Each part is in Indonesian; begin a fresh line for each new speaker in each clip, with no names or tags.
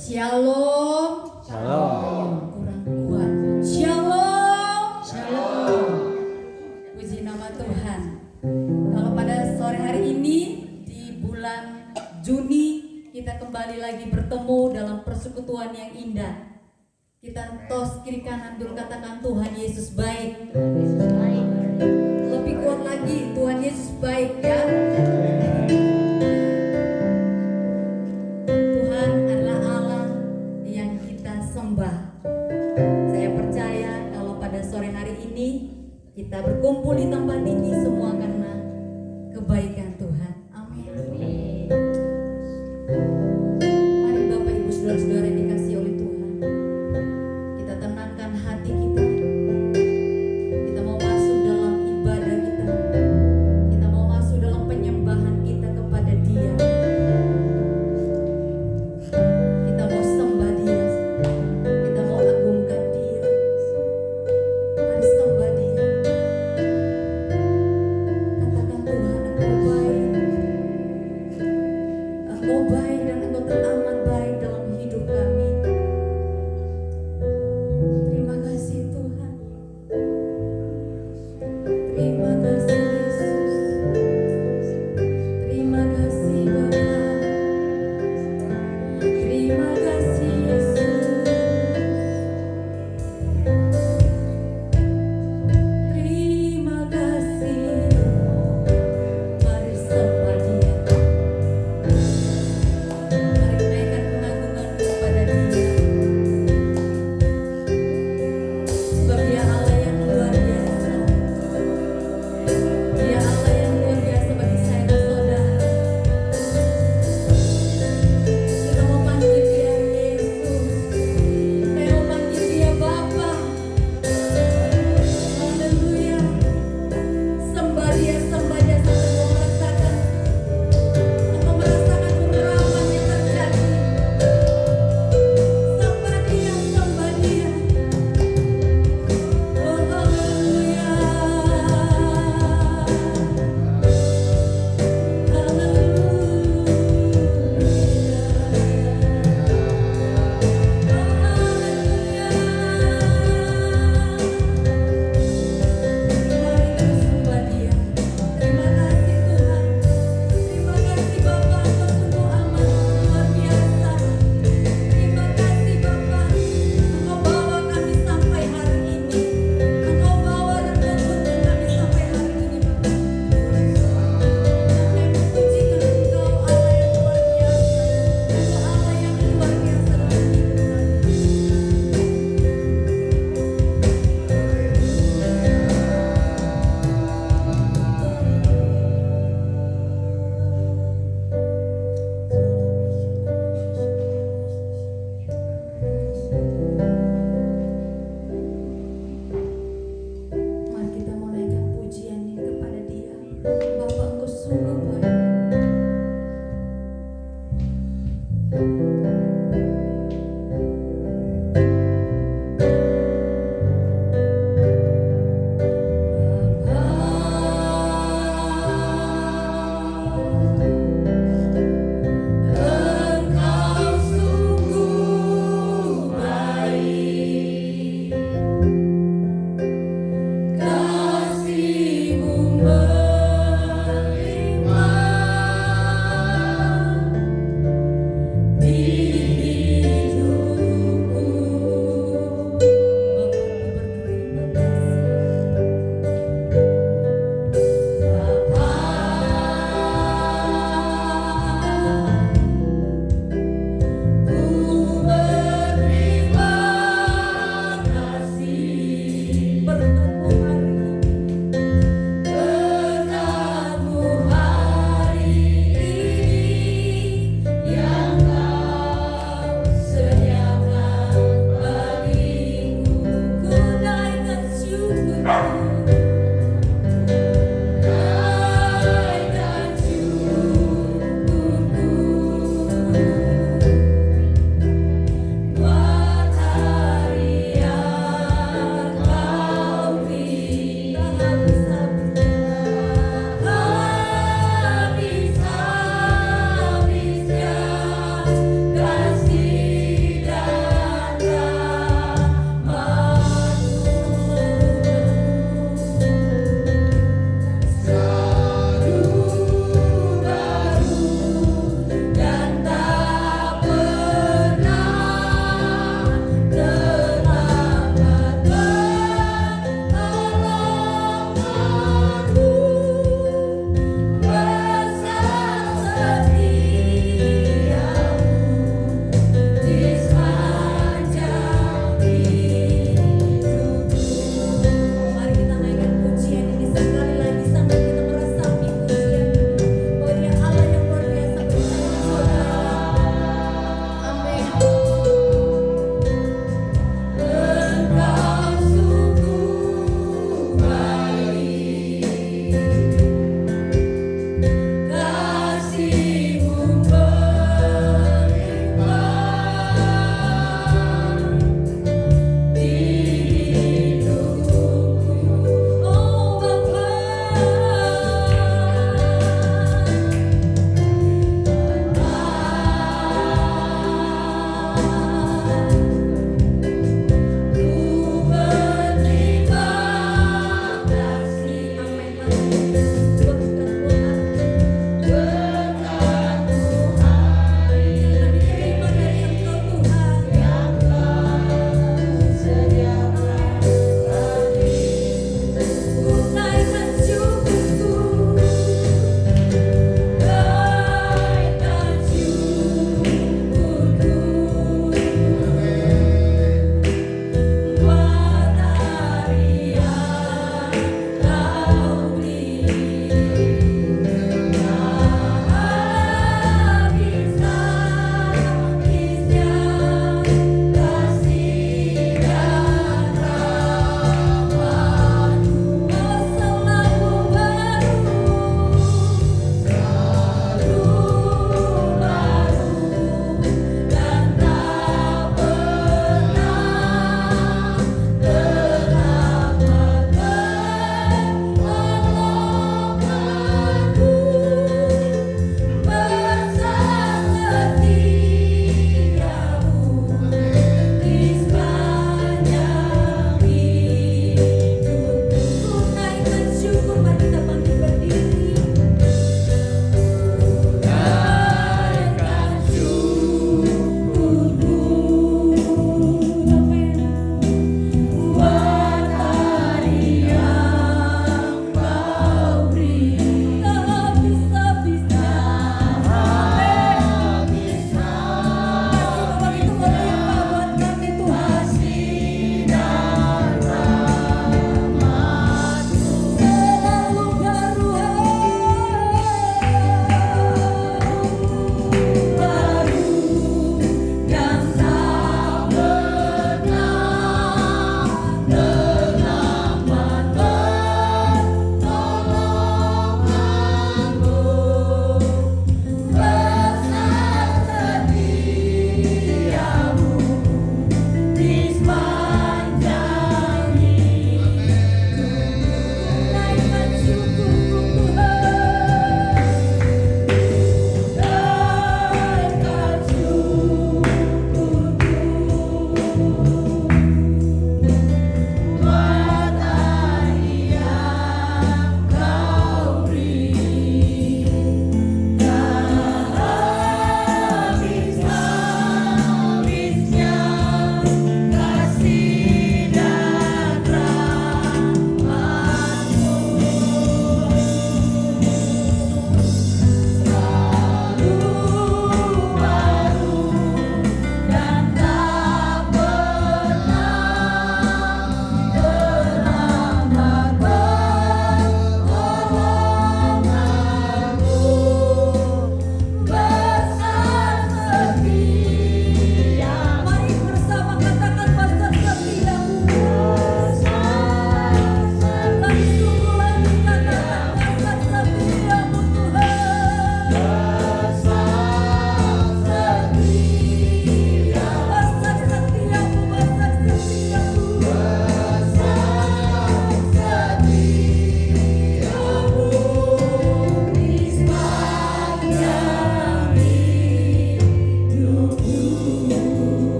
Shalom.
Shalom.
Kurang kuat. Shalom.
Shalom.
Puji nama Tuhan. Kalau pada sore hari ini di bulan Juni kita kembali lagi bertemu dalam persekutuan yang indah. Kita tos kiri kanan dulu, katakan Tuhan Yesus baik. Lebih kuat lagi, Tuhan Yesus baik ya. Tuhan adalah Allah yang kita sembah. Saya percaya kalau pada sore hari ini kita berkumpul di tempat ini semua karena kebaikan Tuhan. Amin. Mari Bapak Ibu Saudara-saudara yang dikasihi oleh Tuhan, kita tenangkan hati kita. Kita mau masuk dalam ibadah kita. Kita mau masuk dalam penyembahan kita kepada Dia. Kita mau sembah Dia. Kita mau agungkan Dia. Mari sembah Dia. Katakan Tuhan, Engkau baik.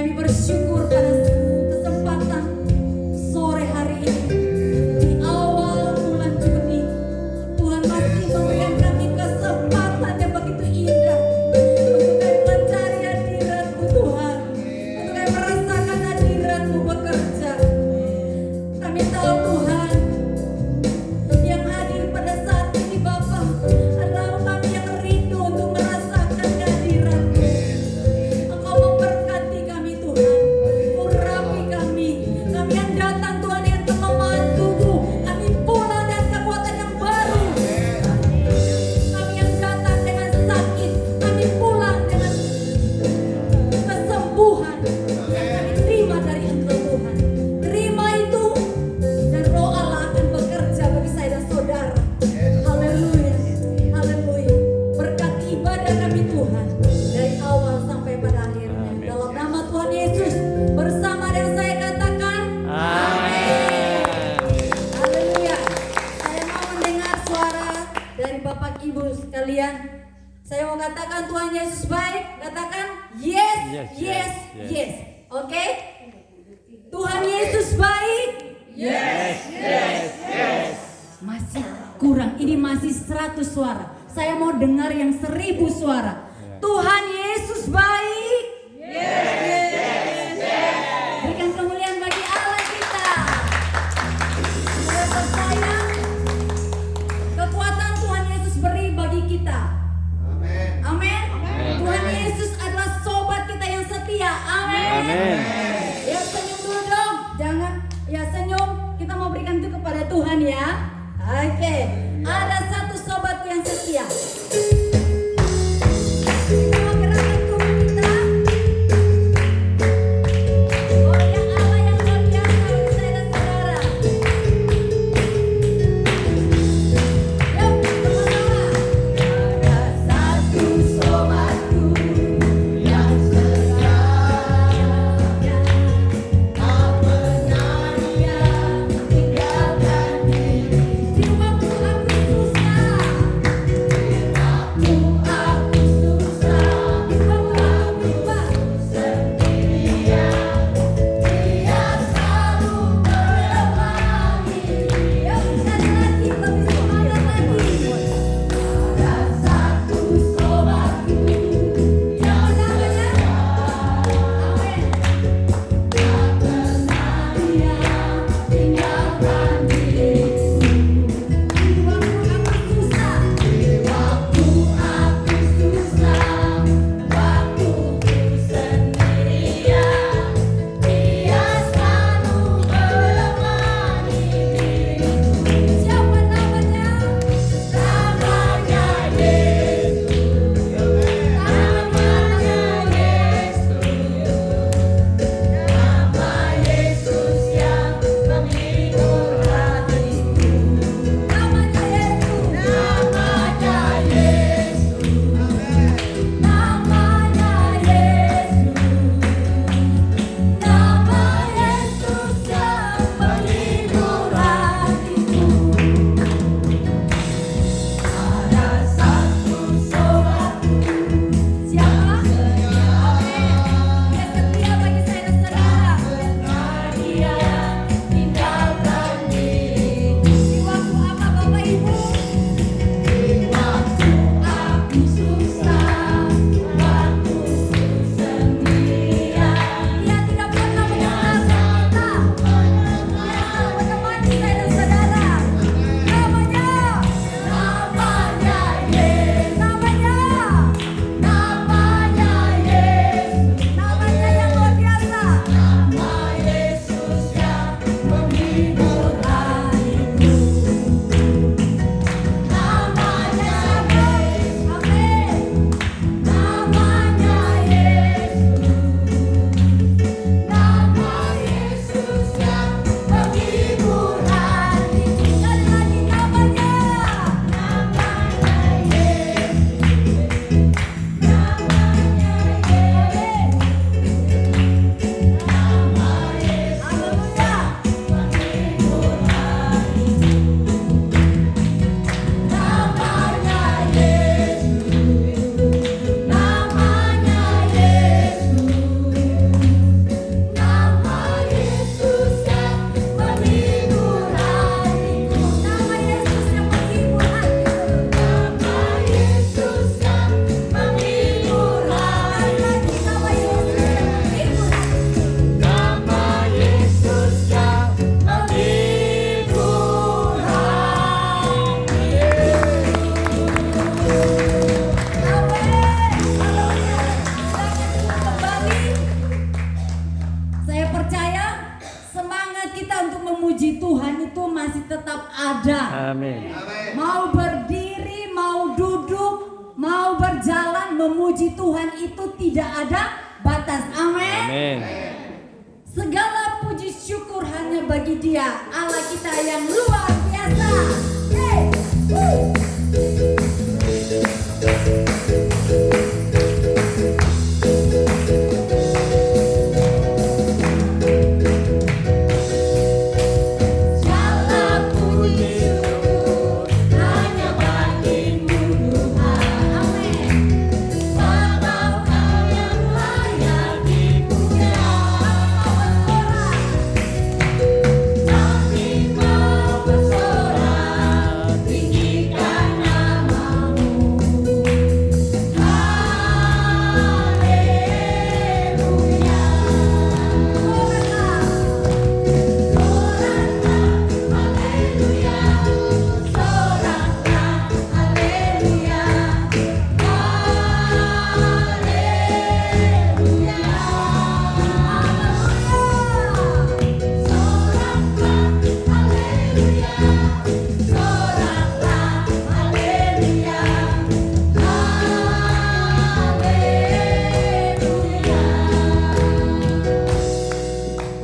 Kami bersyukur pada kesempatan sore hari ini di awal bulan Juni. Tuhan masih memberikan kami kesempatan yang begitu indah untuk kami mencari hadirat-Mu Tuhan, untuk kami merasakan hadirat-Mu bekerja. Kami tahu Tuhan, yang hadir pada saat ini Bapa adalah kami yang rindu untuk merasakan kehadirat-Mu. Engkau memberkati kami Tuhan, urapi kami. Kami yang datang Tuhan dengan kemampuan-Mu, kami pulang dengan kekuatan yang baru. Kami yang datang dengan sakit, kami pulang dengan kesembuhan yang kami terima dari Engkau Tuhan. Terima itu dan Roh Allah akan bekerja bagi saya dan saudara. Haleluya, haleluya. Berkati ibadah kami Tuhan dari awal sampai pada akhirnya. Dalam nama Tuhan Yesus bersama dengan saya katakan amin. Haleluya. Saya mau mendengar suara dari Bapak Ibu sekalian. Saya mau katakan Tuhan Yesus baik. Katakan yes,
Yes,
yes,
yes,
yes.
yes.
Oke? Tuhan Yesus baik. Masih kurang, ini masih 100 suara. Saya mau dengar yang 1000 suara. Tuhan Yesus baik. Berikan kemuliaan bagi Allah kita. Saya percaya kekuatan Tuhan Yesus beri bagi kita. Amin. Tuhan Yesus adalah sobat kita yang setia. Amin.
Amin.
Ya senyum dulu dong. Jangan ya senyum. Kita mau berikan itu kepada Tuhan ya. Oke. Ada satu sobatku yang setia. Kita mau gerakkan tubuh kita. Oh ya Allah yang luar biasa bagi saya dan saudara. Yuk sama-sama. Ada satu sobatku yang setia. Tak pernah dia tinggalkan diri. Di waktu aku susah.
Amin.
Mau berdiri, mau duduk, mau berjalan memuji Tuhan itu tidak ada batas. Amin.
Amin.
Segala puji syukur hanya bagi Dia, Allah kita yang luar biasa. Hey, segala puji syukur hanya bagimu Tuhan. Amin. Sebab Kau yang layak dipuja. Kami mau bersorak, tinggikan namamu. Haleluya.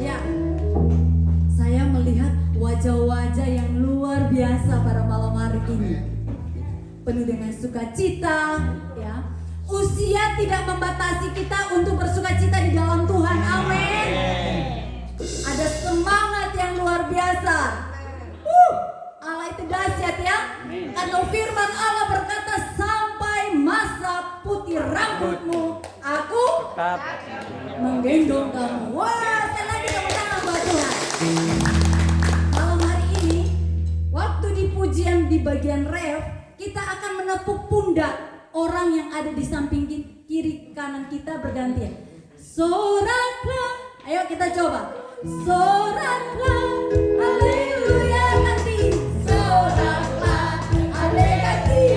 Ya, saya melihat wajah-wajah yang luar biasa pada malam hari ini. Penuh dengan sukacita, ya. Usia tidak membatasi kita untuk bersukacita di dalam Tuhan. Amin. Ada semangat yang luar biasa. Allah itu dahsyat ya. Karena firman Allah berkata, sampai masa putih rambutmu, aku
Tetap.
menggendong kamu. Wah, sekali lagi tepuk tangan buat Tuhan. Malam hari ini, waktu di pujian di bagian ref, kita akan menepuk pundak orang yang ada di samping kiri kanan kita bergantian. Soraklah, ayo kita coba. Soraklah, haleluya ganti. Soraklah, haleluya ganti.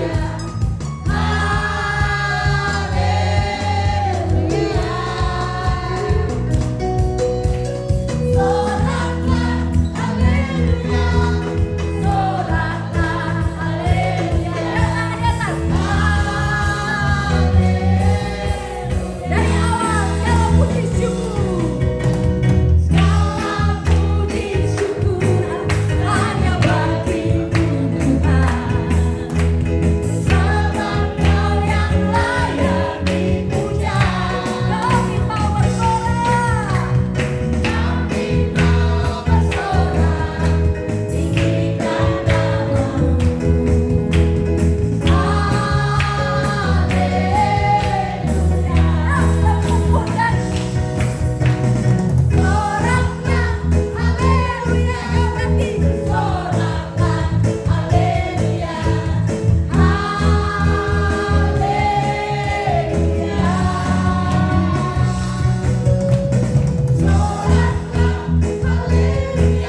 Haleluya. Soraklah, haleluya. Soraklah, haleluya. Tangan di atas. Haleluya. Dari awal, segala puji syukur. Segala puji syukur hanya bagimu Tuhan. Sebab Kau yang layak dipuja. Kami mau bersorak. Kami mau bersorak, tinggikan namamu. Haleluya. Tepuk pundak. Soraklah, haleluya ganti. Soraklah, haleluya. Haleluya. Soraklah, haleluya.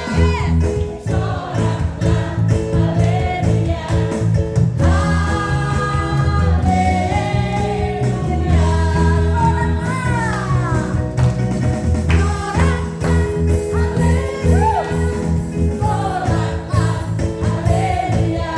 Soraklah, haleluya.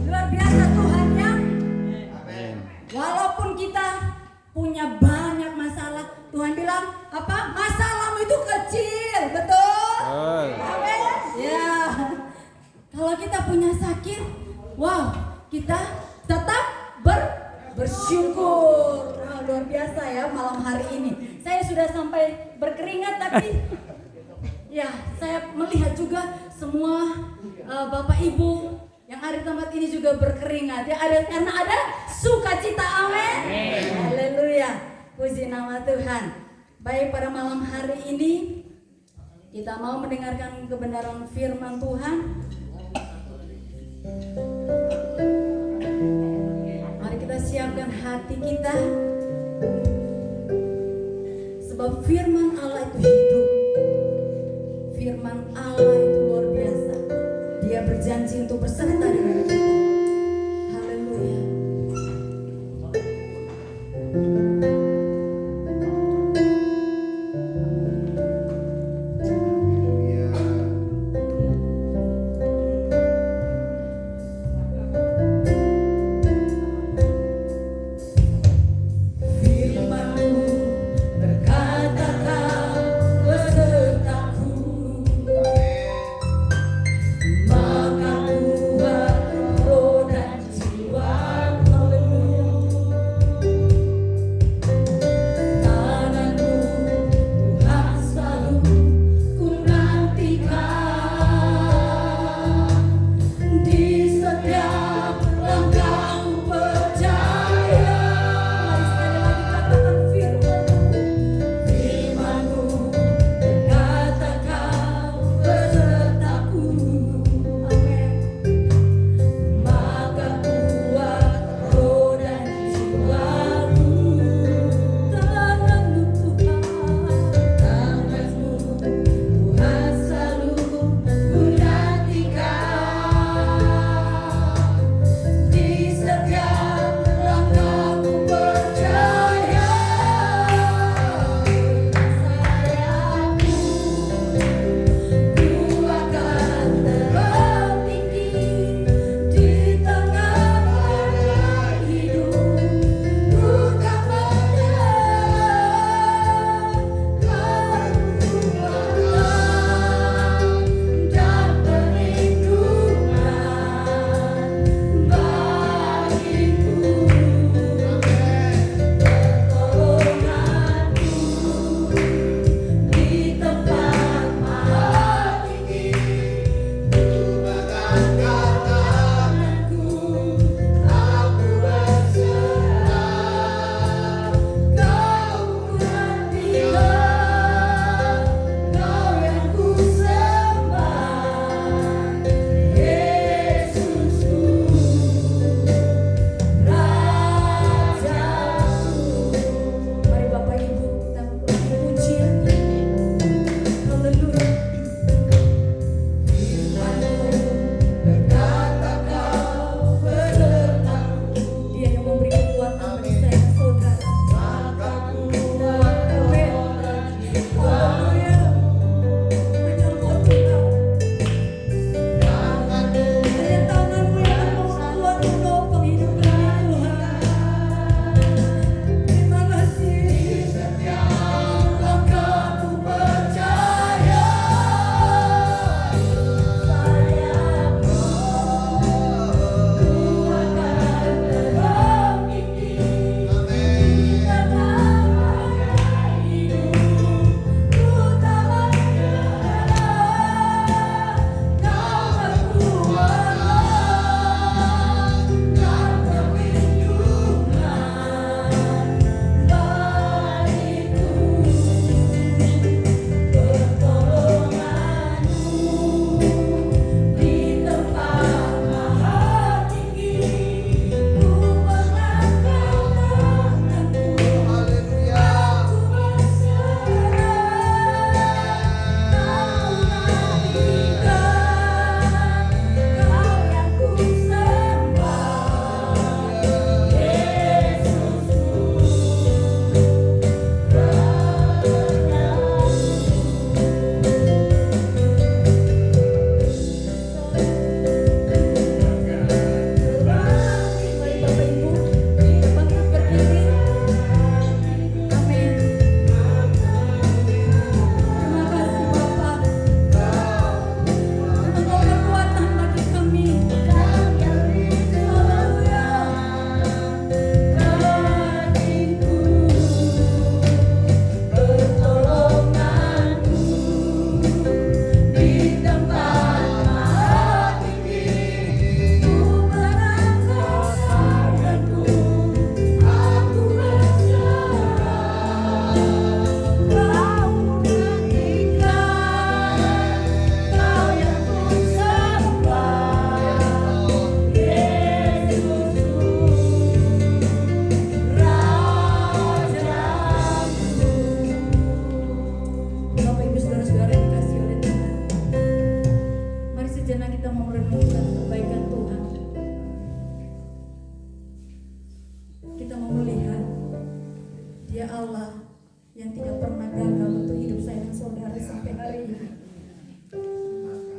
Luar biasa Tuhan ya. Walaupun kita punya banyak masalah, Tuhan bilang apa? Masalahmu itu kecil, betul?
Betul.
Amin. Ya. Kalau kita punya sakit, wow, kita tetap bersyukur. Wah, luar biasa ya malam hari ini. Saya sudah sampai berkeringat tapi ya saya melihat juga semua Bapak Ibu yang ada tempat ini juga berkeringat ya, ada karena ada sukacita. Amin. Haleluya. Puji nama Tuhan. Baik, pada malam hari ini kita mau mendengarkan kebenaran firman Tuhan. Mari kita siapkan hati kita, sebab firman Allah itu hidup. Firman Allah itu luar biasa. Dia berjanji untuk berserta dengan kita. Haleluya. Maka Tuhan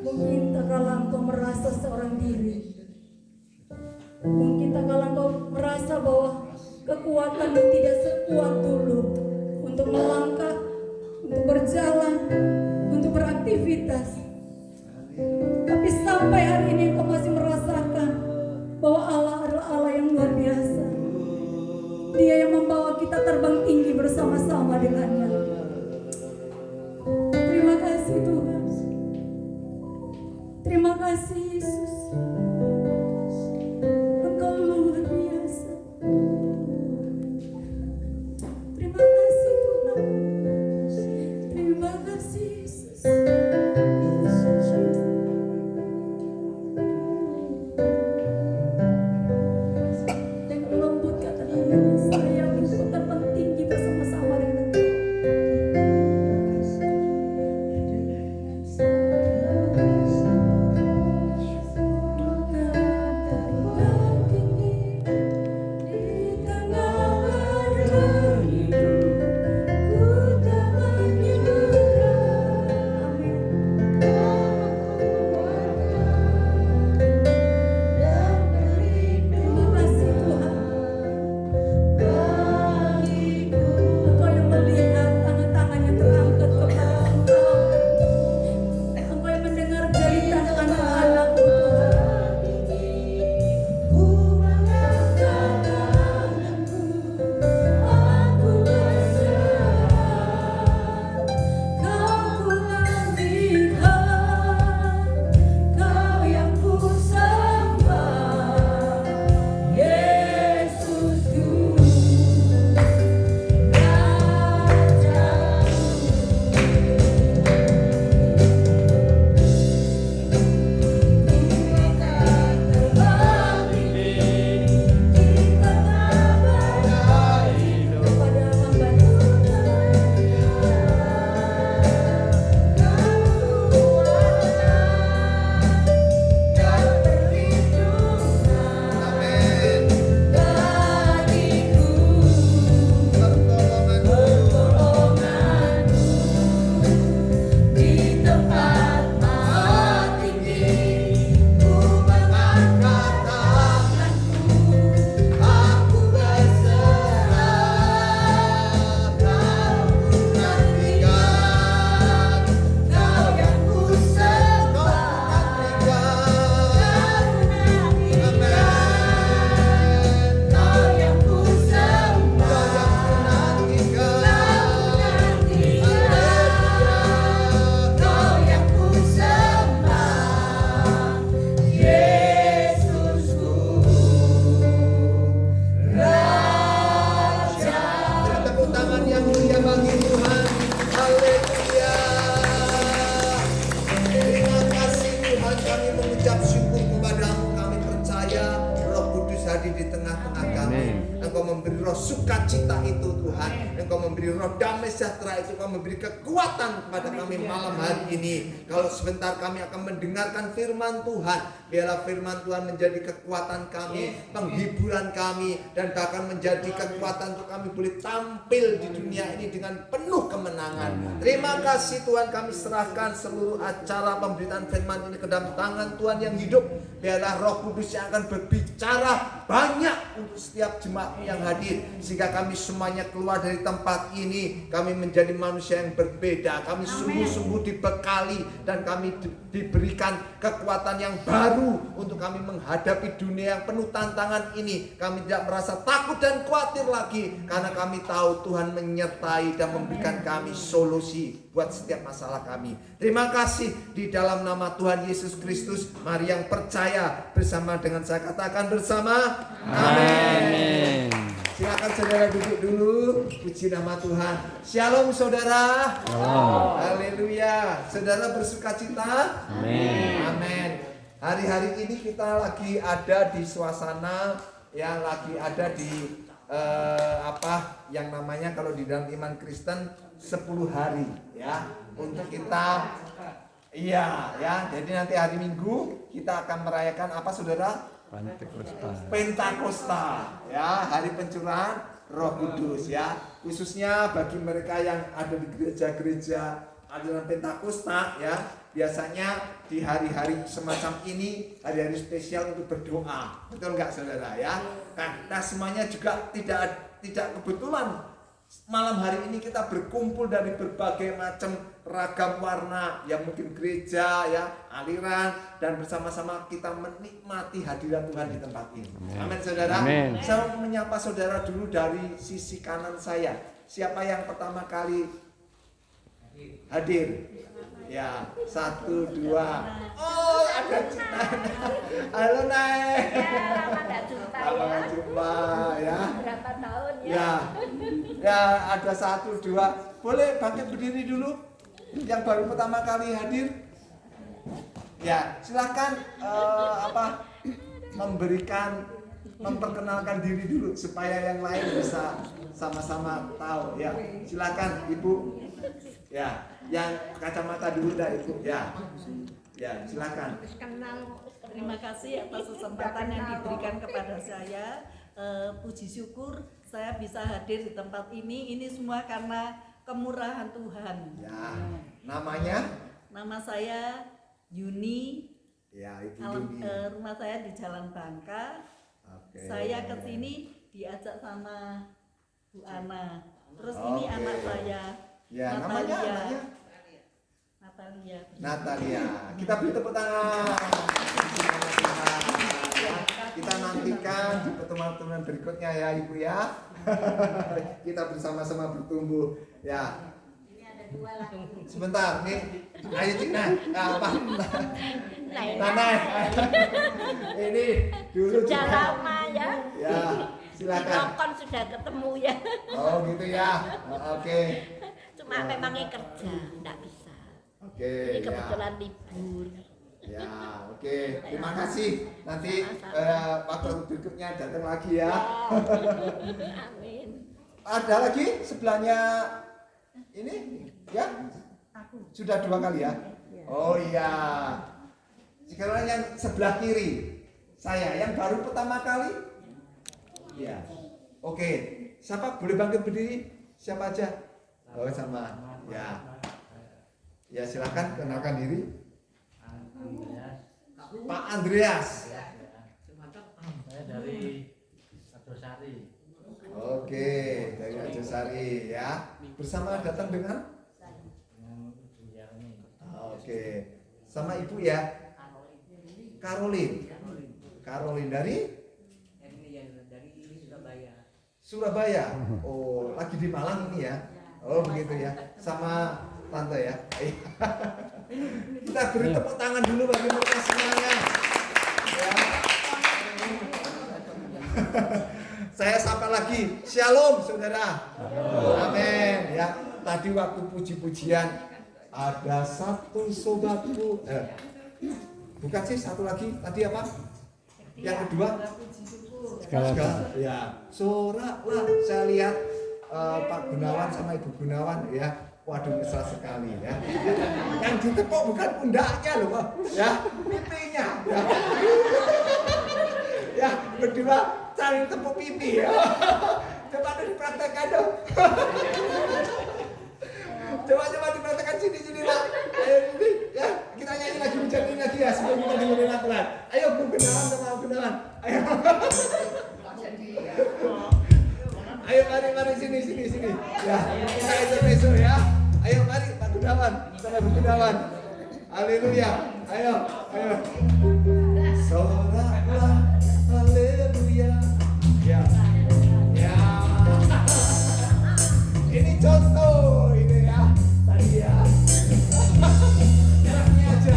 Mungkin tak kala engkau merasa seorang diri. Mungkin tak kala engkau merasa bahwa kekuatanmu tidak sekuat dulu untuk melangkah, untuk berjalan, untuk beraktivitas. Tapi sampai hari ini engkau masih merasakan bahwa Allah adalah Allah yang luar biasa. Dia yang membawa kita terbang tinggi bersama-sama dengannya. Terima kasih Tuhan. Terima kasih Yesus. Engkau luar biasa. Terima kasih Tuhan. Terima kasih Yesus. Dengan lembut katakan saya untuk terbang tinggi bersama-sama dengan Engkau.
di tengah-tengah kami. Engkau memberi roh sukacita itu Tuhan. Engkau memberi roh damai sejahtera itu. Engkau memberi kekuatan kepada kami malam hari ini. Kalau sebentar kami akan mendengarkan firman Tuhan, biarlah firman Tuhan menjadi kekuatan kami, penghiburan kami, dan bahkan menjadi kekuatan untuk kami boleh tampil di dunia ini dengan penuh kemenangan. Terima kasih Tuhan, kami serahkan seluruh acara pemberitaan firman ini ke dalam tangan Tuhan yang hidup. Biarlah Roh Kudus yang akan berbicara banyak untuk setiap jemaat yang hadir, sehingga kami semuanya keluar dari tempat ini, kami menjadi manusia yang berbeda. Kami sungguh-sungguh dibekali dan kami diberikan kekuatan yang baru untuk kami menghadapi dunia yang penuh tantangan ini. Kami tidak merasa takut dan khawatir lagi, karena kami tahu Tuhan menyertai dan memberikan kami solusi buat setiap masalah kami. Terima kasih, di dalam nama Tuhan Yesus Kristus. Mari yang percaya bersama dengan saya katakan bersama, amin. Silakan saudara duduk dulu. Puji nama Tuhan. Shalom saudara. Haleluya. Saudara bersukacita. Amin. Hari-hari ini kita lagi ada di suasana yang lagi ada di yang namanya kalau di dalam iman Kristen 10 hari ya, untuk kita jadi nanti hari Minggu kita akan merayakan apa saudara? Pentakosta ya, hari pencurahan Roh Kudus ya, khususnya bagi mereka yang ada di gereja-gereja aliran Pentakosta ya, biasanya di hari-hari semacam ini, hari-hari spesial untuk berdoa. Betul nggak saudara ya? Nah, semuanya juga tidak kebetulan malam hari ini kita berkumpul dari berbagai macam ragam warna, yang mungkin gereja ya, aliran, dan bersama-sama kita menikmati hadirat Tuhan di tempat ini. Amin saudara.
Amin.
Saya mau menyapa saudara dulu dari sisi kanan saya. Siapa yang pertama kali hadir? Ya, 1, 2. Oh, ada Cina. Halo Nay. Lama jumpa ya.
Berapa tahun ya?
Ya. Ya, ada 1, 2. Boleh bangkit berdiri dulu. Yang baru pertama kali hadir. Ya, silakan memperkenalkan diri dulu supaya yang lain bisa sama-sama tahu ya. Silakan Ibu. Ya, yang kacamata dulu dah Ibu ya. Ya, silakan.
Terima kasih atas kesempatan yang diberikan kepada saya. Puji syukur saya bisa hadir di tempat ini. Ini semua karena kemurahan Tuhan.
Ya, namanya?
Nama saya Yuni.
Ya, Ibu Yuni.
Rumah saya di Jalan Bangka.
Oke.
Saya kesini diajak sama Bu Ana. Terus ini anak saya.
Ya, namanya? Natalia. Kita beri tepuk tangan. Kita nantikan di pertemuan-pertemuan berikutnya ya Ibu ya. Kita bersama-sama bertumbuh ya.
Ini ada 2 lagi.
Sebentar nih. Ayo Cina. Apa?
Nanai.
Ini dulu
Sudah
juga.
lama ya.
Ya, silakan.
Nokon sudah ketemu ya.
Oh gitu ya. Oke.
Cuma memangnya kerja, enggak bisa.
Oke.
Ini kebetulan libur.
Ya, oke. Terima kasih. Nanti waktu berikutnya datang lagi ya.
Amin.
Ada lagi sebelahnya ini ya? Sudah 2 kali ya? Oh iya. Sekarang yang sebelah kiri saya yang baru pertama kali. Ya. Oke. Siapa boleh bangkit berdiri? Siapa aja? Oh sama. Ya. Ya silakan kenalkan diri. Pak Andreas.
Saya dari Arjosari.
Oke, dari Arjosari ya. Bersama datang dengan?
Ibu Yarni.
Oke. Sama Ibu ya? Caroline dari? Surabaya. Oh, lagi di Malang ini ya? Oh begitu ya. Sama tante ya. Kita beri tepuk tangan dulu bagi mereka semuanya. Ya. Saya sapa lagi. Shalom saudara. Amin ya. Tadi waktu puji-pujian ada satu sobatku. Bukan sih satu lagi. Tadi apa? Yang kedua? Segala. Ya. Soraklah. Saya lihat Pak Gunawan sama Ibu Gunawan ya. Waduh mesra sekali ya. Yang ditepuk bukan pundaknya loh, ya, pipinya. Ya, ya berdua saling tepuk pipi ya. Coba dipraktekkan dong. Coba dipraktekkan sini Pak. Ayo ini ya kita nyanyi lagi nyanyi lagi ya sebelum kita dengerin laporan. Ayo Bu Gunawan sama Bu Gunawan. Ayo. Ayo mari sini. Ya, kita intermezzo ya. Ayo mari Pak Gunawan sama Bu Gunawan. Haleluya. Ayo. Soraklah haleluya. Ya. Ini contoh ini ya. Tadi ya. Nyanyi aja.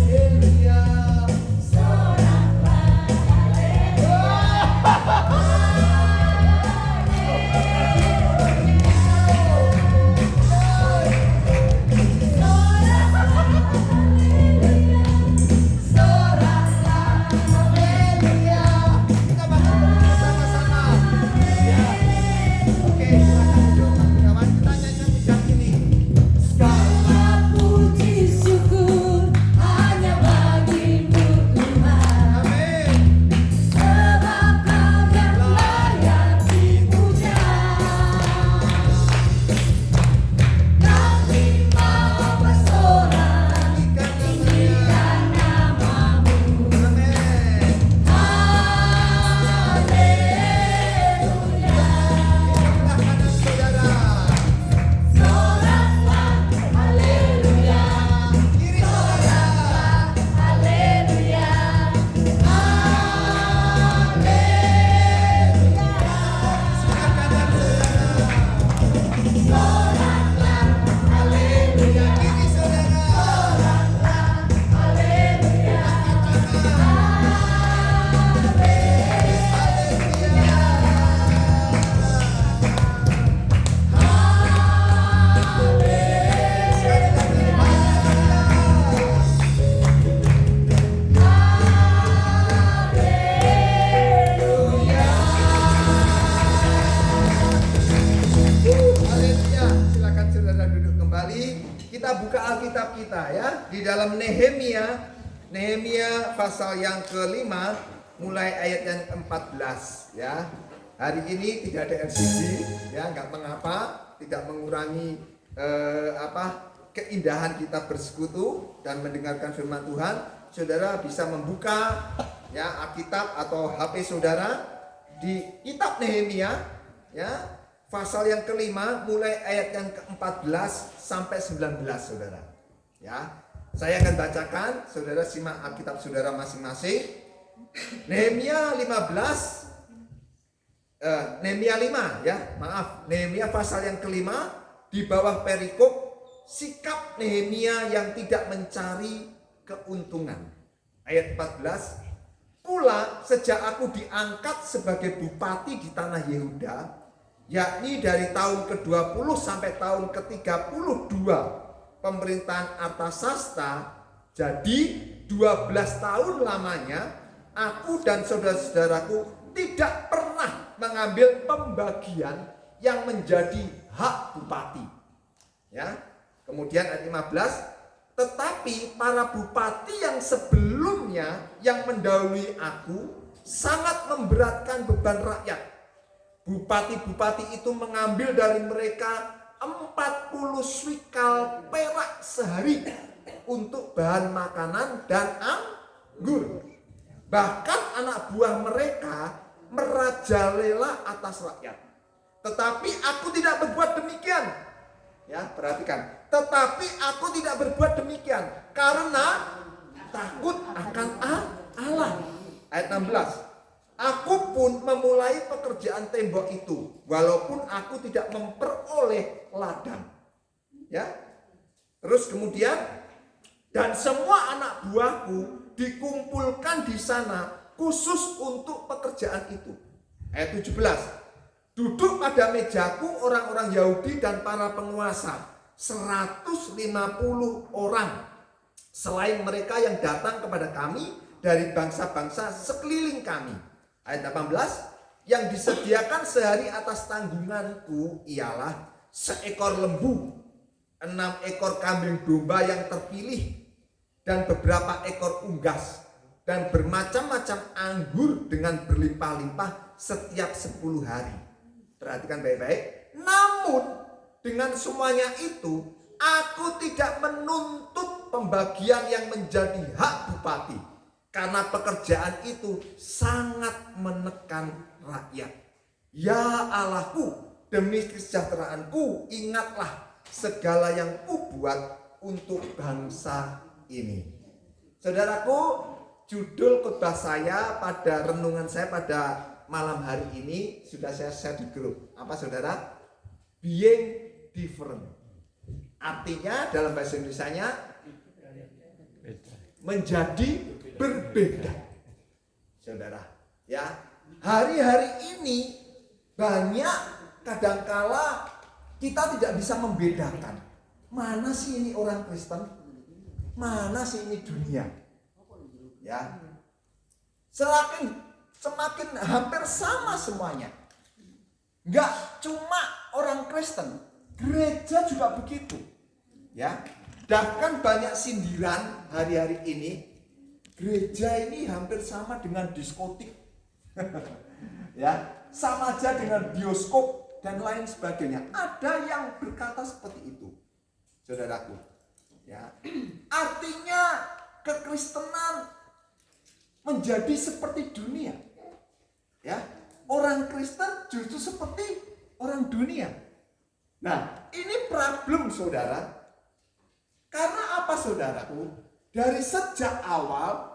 Haleluya. Kita bangun bersama-sama. Ya. saudara duduk kembali. Kita buka Alkitab kita ya. Di dalam Nehemia pasal yang kelima, mulai ayat yang 14 ya. Hari ini tidak ada RCD ya, nggak mengapa, tidak mengurangi keindahan kita bersekutu dan mendengarkan firman Tuhan. Saudara bisa membuka ya Alkitab atau HP saudara di kitab Nehemia ya, pasal yang kelima mulai ayat yang ke-14 sampai 19 saudara. Ya. Saya akan bacakan, saudara simak Alkitab saudara masing-masing. Nehemia 5 pasal yang kelima, di bawah perikop sikap Nehemia yang tidak mencari keuntungan. Ayat 14, pula sejak aku diangkat sebagai bupati di tanah Yehuda, yakni dari tahun ke-20 sampai tahun ke-32 pemerintahan Artasasta, jadi 12 tahun lamanya aku dan saudara-saudaraku tidak pernah mengambil pembagian yang menjadi hak bupati. Ya. Kemudian ayat 15, tetapi para bupati yang sebelumnya yang mendahului aku sangat memberatkan beban rakyat. Bupati-bupati itu mengambil dari mereka 40 swikal perak sehari untuk bahan makanan dan anggur. Bahkan anak buah mereka merajalela atas rakyat. Tetapi aku tidak berbuat demikian. Ya, perhatikan. Tetapi aku tidak berbuat demikian karena takut akan Allah. Ayat 16. Aku pun memulai pekerjaan tembok itu walaupun aku tidak memperoleh ladang. Ya. Terus kemudian, dan semua anak buahku dikumpulkan di sana khusus untuk pekerjaan itu. Ayat 17. Duduk pada mejaku orang-orang Yahudi dan para penguasa 150 orang, selain mereka yang datang kepada kami dari bangsa-bangsa sekeliling kami. Ayat 18, yang disediakan sehari atas tanggunganku ialah seekor lembu, 6 ekor kambing domba yang terpilih, dan beberapa ekor unggas, dan bermacam-macam anggur dengan berlimpah-limpah setiap 10 hari. Perhatikan baik-baik. Namun dengan semuanya itu, aku tidak menuntut pembagian yang menjadi hak bupati. Karena pekerjaan itu sangat menekan rakyat. Ya Allahku, demi kesejahteraanku, ingatlah segala yang kubuat untuk bangsa ini. Saudaraku, judul khotbah saya pada renungan saya pada malam hari ini sudah saya share di grup. Apa saudara? Being different. Artinya dalam bahasa Indonesianya menjadi berbeda. Saudara, ya. Hari-hari ini banyak kadangkala kita tidak bisa membedakan mana sih ini orang Kristen, mana sih ini dunia. Ya. Semakin hampir sama semuanya. Enggak cuma orang Kristen, gereja juga begitu. Ya. Bahkan banyak sindiran hari-hari ini, gereja ini hampir sama dengan diskotik. Ya, sama aja dengan bioskop dan lain sebagainya. Ada yang berkata seperti itu. Saudaraku. Ya. Artinya kekristenan menjadi seperti dunia. Ya. Orang Kristen justru seperti orang dunia. Nah, ini problem saudara. Karena apa saudaraku? Dari sejak awal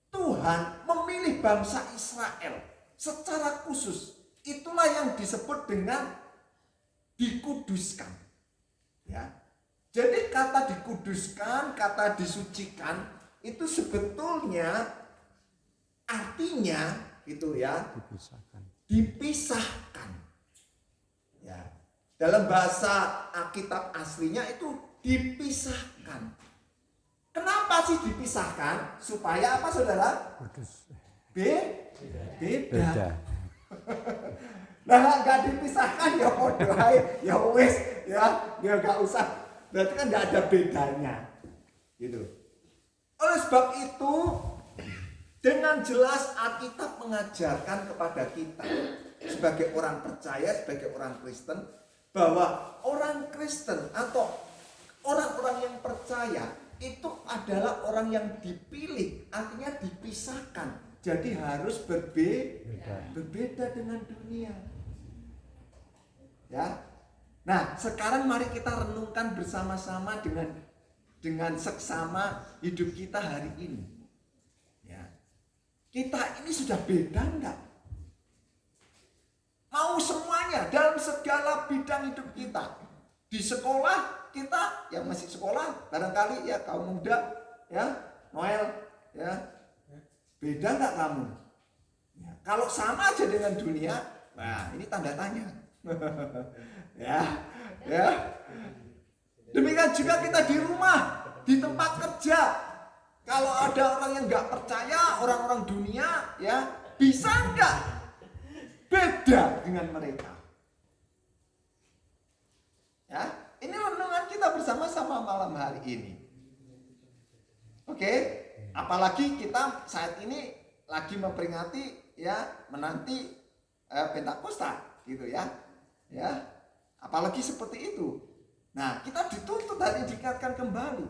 Tuhan memilih bangsa Israel secara khusus. Itulah yang disebut dengan dikuduskan. Ya. Jadi kata dikuduskan, kata disucikan itu sebetulnya artinya gitu ya, dipisahkan. Ya. Dalam bahasa Alkitab aslinya itu dipisahkan. Kenapa sih dipisahkan? Supaya apa saudara? Beda. Nah, nggak dipisahkan ya podo ae, ya wis, ya nggak usah. Berarti kan nggak ada bedanya, gitu. Oleh sebab itu, dengan jelas Alkitab mengajarkan kepada kita sebagai orang percaya, sebagai orang Kristen, bahwa orang Kristen atau orang-orang yang percaya itu adalah orang yang dipilih, artinya dipisahkan. Jadi harus berbeda dengan dunia. Ya. Nah, sekarang mari kita renungkan bersama-sama dengan seksama hidup kita hari ini. Ya. Kita ini sudah beda enggak? Mau semuanya dalam segala bidang hidup kita. Di sekolah kita yang masih sekolah, barangkali ya kaum muda, ya Noel, ya beda enggak kamu? Ya, kalau sama aja dengan dunia, nah ini tanda tanya. ya. Demikian juga kita di rumah, di tempat kerja. Kalau ada orang yang nggak percaya, orang-orang dunia, ya bisa nggak beda dengan mereka? Ya, ini renungan kita bersama-sama malam hari ini. Oke, apalagi kita saat ini lagi memperingati, ya menanti Pentakosta, gitu ya. Ya, apalagi seperti itu. Nah, kita dituntut hari diingatkan kembali,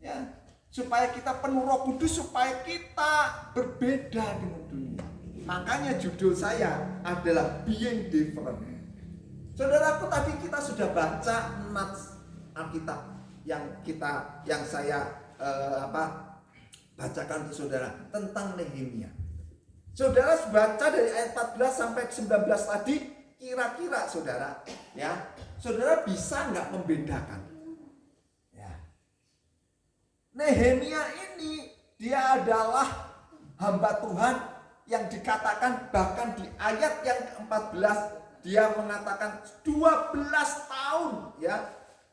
ya, supaya kita penuh Roh Kudus, supaya kita berbeda dengan dunia. Makanya judul saya adalah Being Different. Saudaraku, tadi kita sudah baca nats Alkitab yang saya bacakan untuk saudara tentang Nehemia. Saudara baca dari ayat 14 sampai 19 tadi. Kira-kira saudara, ya, saudara bisa nggak membedakan? Ya. Nehemia ini dia adalah hamba Tuhan yang dikatakan bahkan di ayat yang ke-14 dia mengatakan 12 tahun, ya,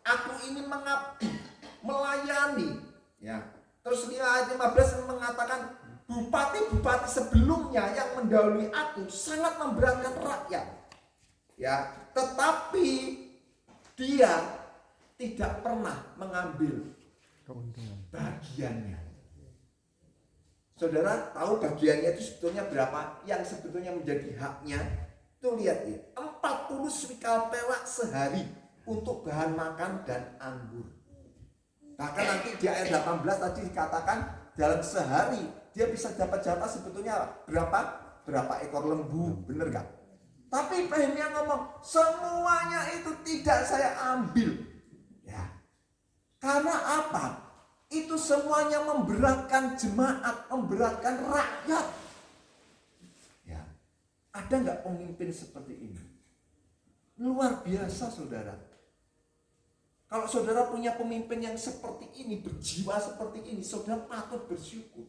aku ini mengabdi, melayani, ya. Terus ayat 15 mengatakan bupati-bupati sebelumnya yang mendahului aku sangat memberatkan rakyat. Ya, tetapi dia tidak pernah mengambil bagiannya. Saudara tahu bagiannya itu sebetulnya berapa? Yang sebetulnya menjadi haknya. Tuh lihat ya, 40 swikal perak sehari untuk bahan makan dan anggur. Bahkan nanti di ayat 18 tadi dikatakan dalam sehari dia bisa dapat jatah sebetulnya berapa ekor lembu, bener gak? Tapi Nehemia ngomong, semuanya itu tidak saya ambil. Ya. Karena apa? Itu semuanya memberatkan jemaat, memberatkan rakyat. Ya. Ada nggak pemimpin seperti ini? Luar biasa, saudara. Kalau saudara punya pemimpin yang seperti ini, berjiwa seperti ini, saudara patut bersyukur.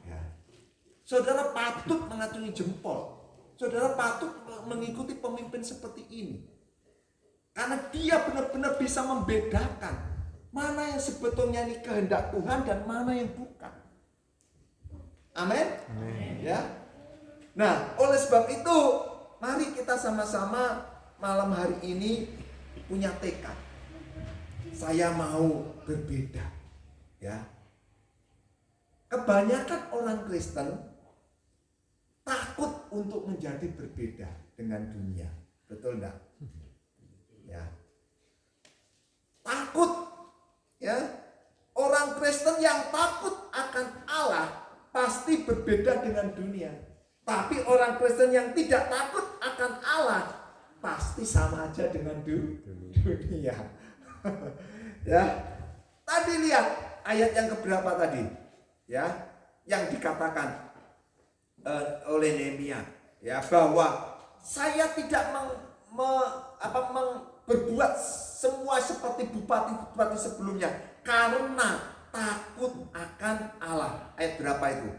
Ya. Saudara patut mengacungi jempol. Saudara patut mengikuti pemimpin seperti ini. Karena dia benar-benar bisa membedakan mana yang sebetulnya ini kehendak Tuhan dan mana yang bukan. Amin. Ya. Nah, oleh sebab itu, mari kita sama-sama malam hari ini punya tekad. Saya mau berbeda. Ya. Kebanyakan orang Kristen takut untuk menjadi berbeda dengan dunia. Betul enggak? Ya. Takut. Ya. Orang Kristen yang takut akan Allah pasti berbeda dengan dunia. Tapi orang Kristen yang tidak takut akan Allah pasti sama aja dengan dunia. Ya. Tadi lihat ayat yang keberapa tadi? Ya, yang dikatakan oleh Nehemia, ya, bahwa saya tidak berbuat semua seperti bupati-bupati sebelumnya karena takut akan Allah. Ayat berapa itu?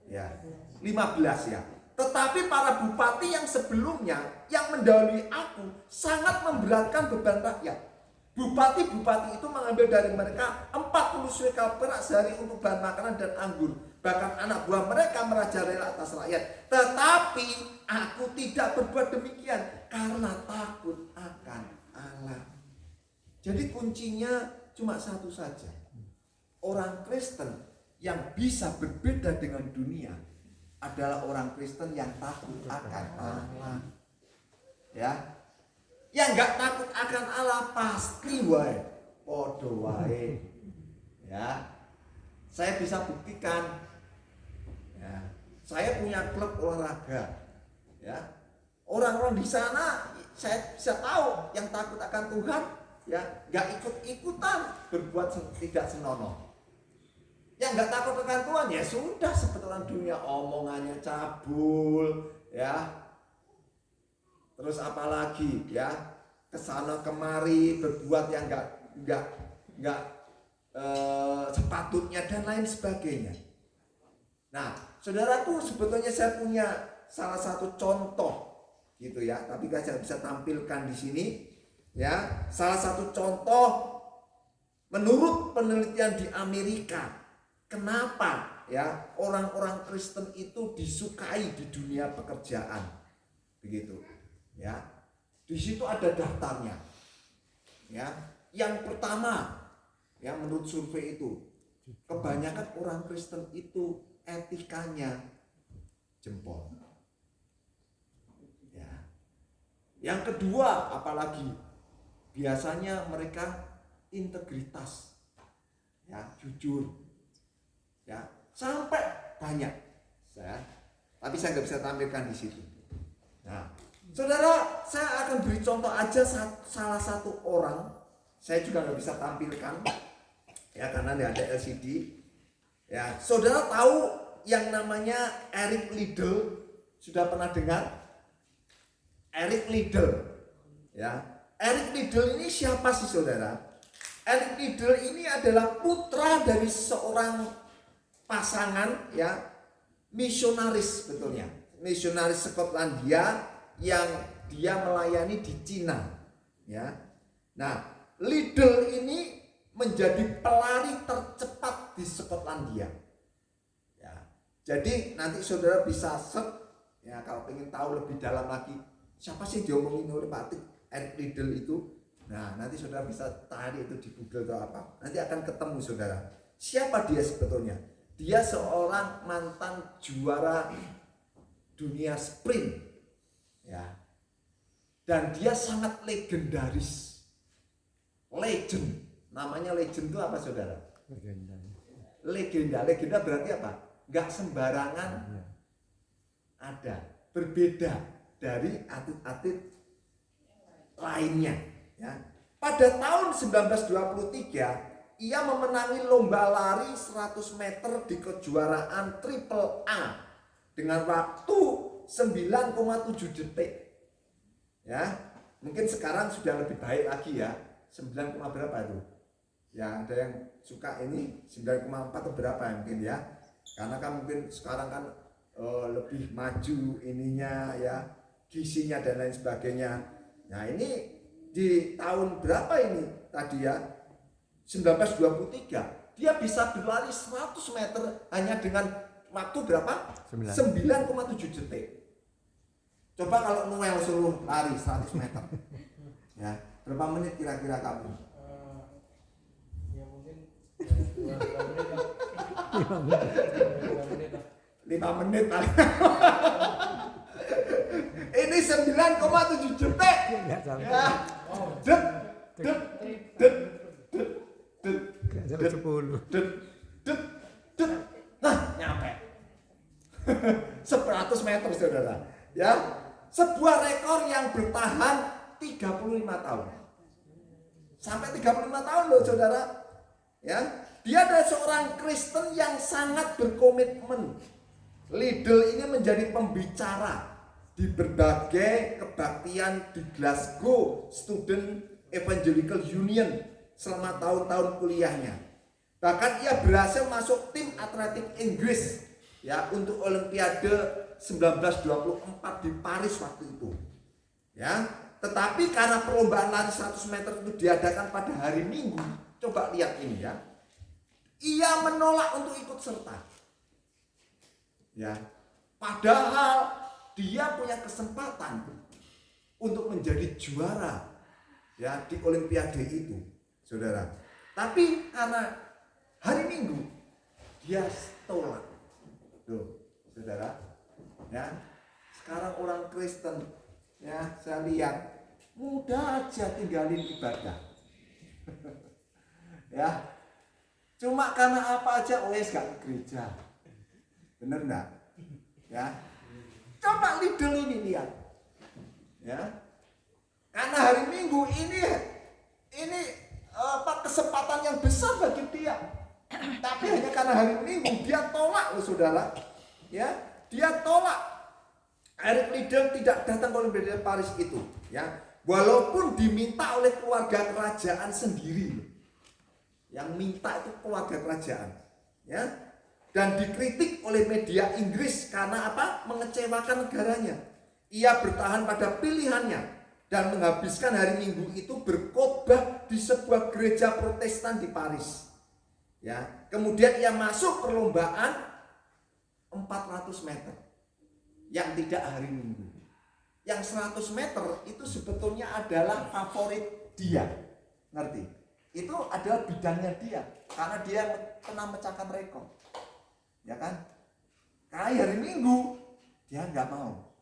Ya, 15 ya. Tetapi para bupati yang sebelumnya yang mendahului aku sangat memberatkan beban rakyat. Bupati-bupati itu mengambil dari mereka 40 swekal perak sehari untuk bahan makanan dan anggur. bahkan anak buah mereka merajalela atas rakyat. Tetapi aku tidak berbuat demikian karena takut akan Allah. Jadi kuncinya cuma satu saja. Orang Kristen yang bisa berbeda dengan dunia adalah orang Kristen yang takut akan Allah. Ya. Yang enggak takut akan Allah pasti wae podo wae. Ya. Saya bisa buktikan. Ya. Saya punya klub olahraga. Ya. Orang-orang di sana saya bisa tahu yang takut akan Tuhan, ya, enggak ikut-ikutan berbuat tidak senonoh. Yang nggak takut akan Tuhan ya sudah seperti orang dunia, omongannya cabul, ya. Terus apalagi ya, kesana kemari berbuat yang nggak sepatutnya dan lain sebagainya. Nah, saudaraku, sebetulnya saya punya salah satu contoh gitu ya, tapi saya bisa tampilkan di sini ya. Salah satu contoh menurut penelitian di Amerika. Kenapa ya orang-orang Kristen itu disukai di dunia pekerjaan, begitu ya? Di situ ada daftarnya. Ya, yang pertama, ya menurut survei itu kebanyakan orang Kristen itu etikanya jempol. Ya. Yang kedua, apalagi biasanya mereka integritas, ya jujur. Ya, sampai banyak, tapi saya nggak bisa tampilkan di situ. Nah, saudara, saya akan beri contoh aja salah satu orang. Saya juga nggak bisa tampilkan, ya karena tidak ada LCD. Ya, saudara tahu yang namanya Eric Liddell? Sudah pernah dengar? Eric Liddell, ya. Eric Liddell ini siapa sih, saudara? Eric Liddell ini adalah putra dari seorang pasangan, ya, misionaris sebetulnya, misionaris Skotlandia yang dia melayani di Cina, ya. Nah, Liddell ini menjadi pelari tercepat di Skotlandia, ya. Jadi nanti saudara bisa search, ya, kalau ingin tahu lebih dalam lagi siapa sih diomongin oleh Pak Eric Liddell itu. Nah, nanti saudara bisa cari itu di Google atau apa, nanti akan ketemu saudara siapa dia sebetulnya. Dia seorang mantan juara dunia sprint, ya, dan dia sangat legendaris. Legend, namanya legend itu apa, saudara? Legenda berarti apa? Gak sembarangan ada, berbeda dari atlet-atlet lainnya, ya. Pada tahun 1923 ia memenangi lomba lari 100 meter di kejuaraan Triple A dengan waktu 9,7 detik. Ya, mungkin sekarang sudah lebih baik lagi ya. 9, berapa itu? Ya, ada yang suka ini 9,4 atau berapa ya mungkin ya. Karena kan mungkin sekarang kan lebih maju ininya ya, gizinya dan lain sebagainya. Nah, ini di tahun berapa ini tadi ya? 1923 dia bisa berlari 100 meter hanya dengan waktu berapa? 9,7 detik. Coba kalau Noel suruh lari 100 meter, ya berapa menit kira-kira kamu?
Ya mungkin 5 menit.
5 menit. Ini 9,7 detik. Ya. Nah, nyampe 100 meter, saudara. Ya, sebuah rekor yang bertahan 35 tahun. Sampai 35 tahun loh, saudara. Ya, dia adalah seorang Kristen yang sangat berkomitmen. Liddell ini menjadi pembicara di berbagai kebaktian di Glasgow Student Evangelical Union selama tahun-tahun kuliahnya. Bahkan ia berhasil masuk tim atletik Inggris ya untuk Olimpiade 1924 di Paris waktu itu. Ya, tetapi karena perlombaan lari 100 meter itu diadakan pada hari Minggu, coba lihat ini ya. Ia menolak untuk ikut serta. Ya. Padahal dia punya kesempatan untuk menjadi juara ya di Olimpiade itu, saudara. Tapi karena hari Minggu dia tolak. Tuh, saudara. Ya. Sekarang orang Kristen ya, saya lihat mudah aja tinggalin ibadah. Ya. Cuma karena apa aja wes gak ke gereja. Bener enggak? Ya. Coba Lidl ini lihat. Ya. Karena hari Minggu ini kesempatan yang besar bagi dia. Tapi hanya karena hari Minggu dia tolak loh saudara. Ya, dia tolak. Eric Liddell tidak datang ke Olimpiade Paris itu, ya. Walaupun diminta oleh keluarga kerajaan sendiri. Yang minta itu keluarga kerajaan, ya. Dan dikritik oleh media Inggris karena apa? Mengecewakan negaranya. Ia bertahan pada pilihannya dan menghabiskan hari Minggu itu berkhotbah di sebuah gereja Protestan di Paris. Ya, kemudian ia masuk perlombaan 400 meter yang tidak hari Minggu. Yang 100 meter itu sebetulnya adalah favorit dia. Ngerti? Itu adalah bidangnya dia karena dia pernah memecahkan rekor. Ya kan? Karena hari Minggu dia nggak mau.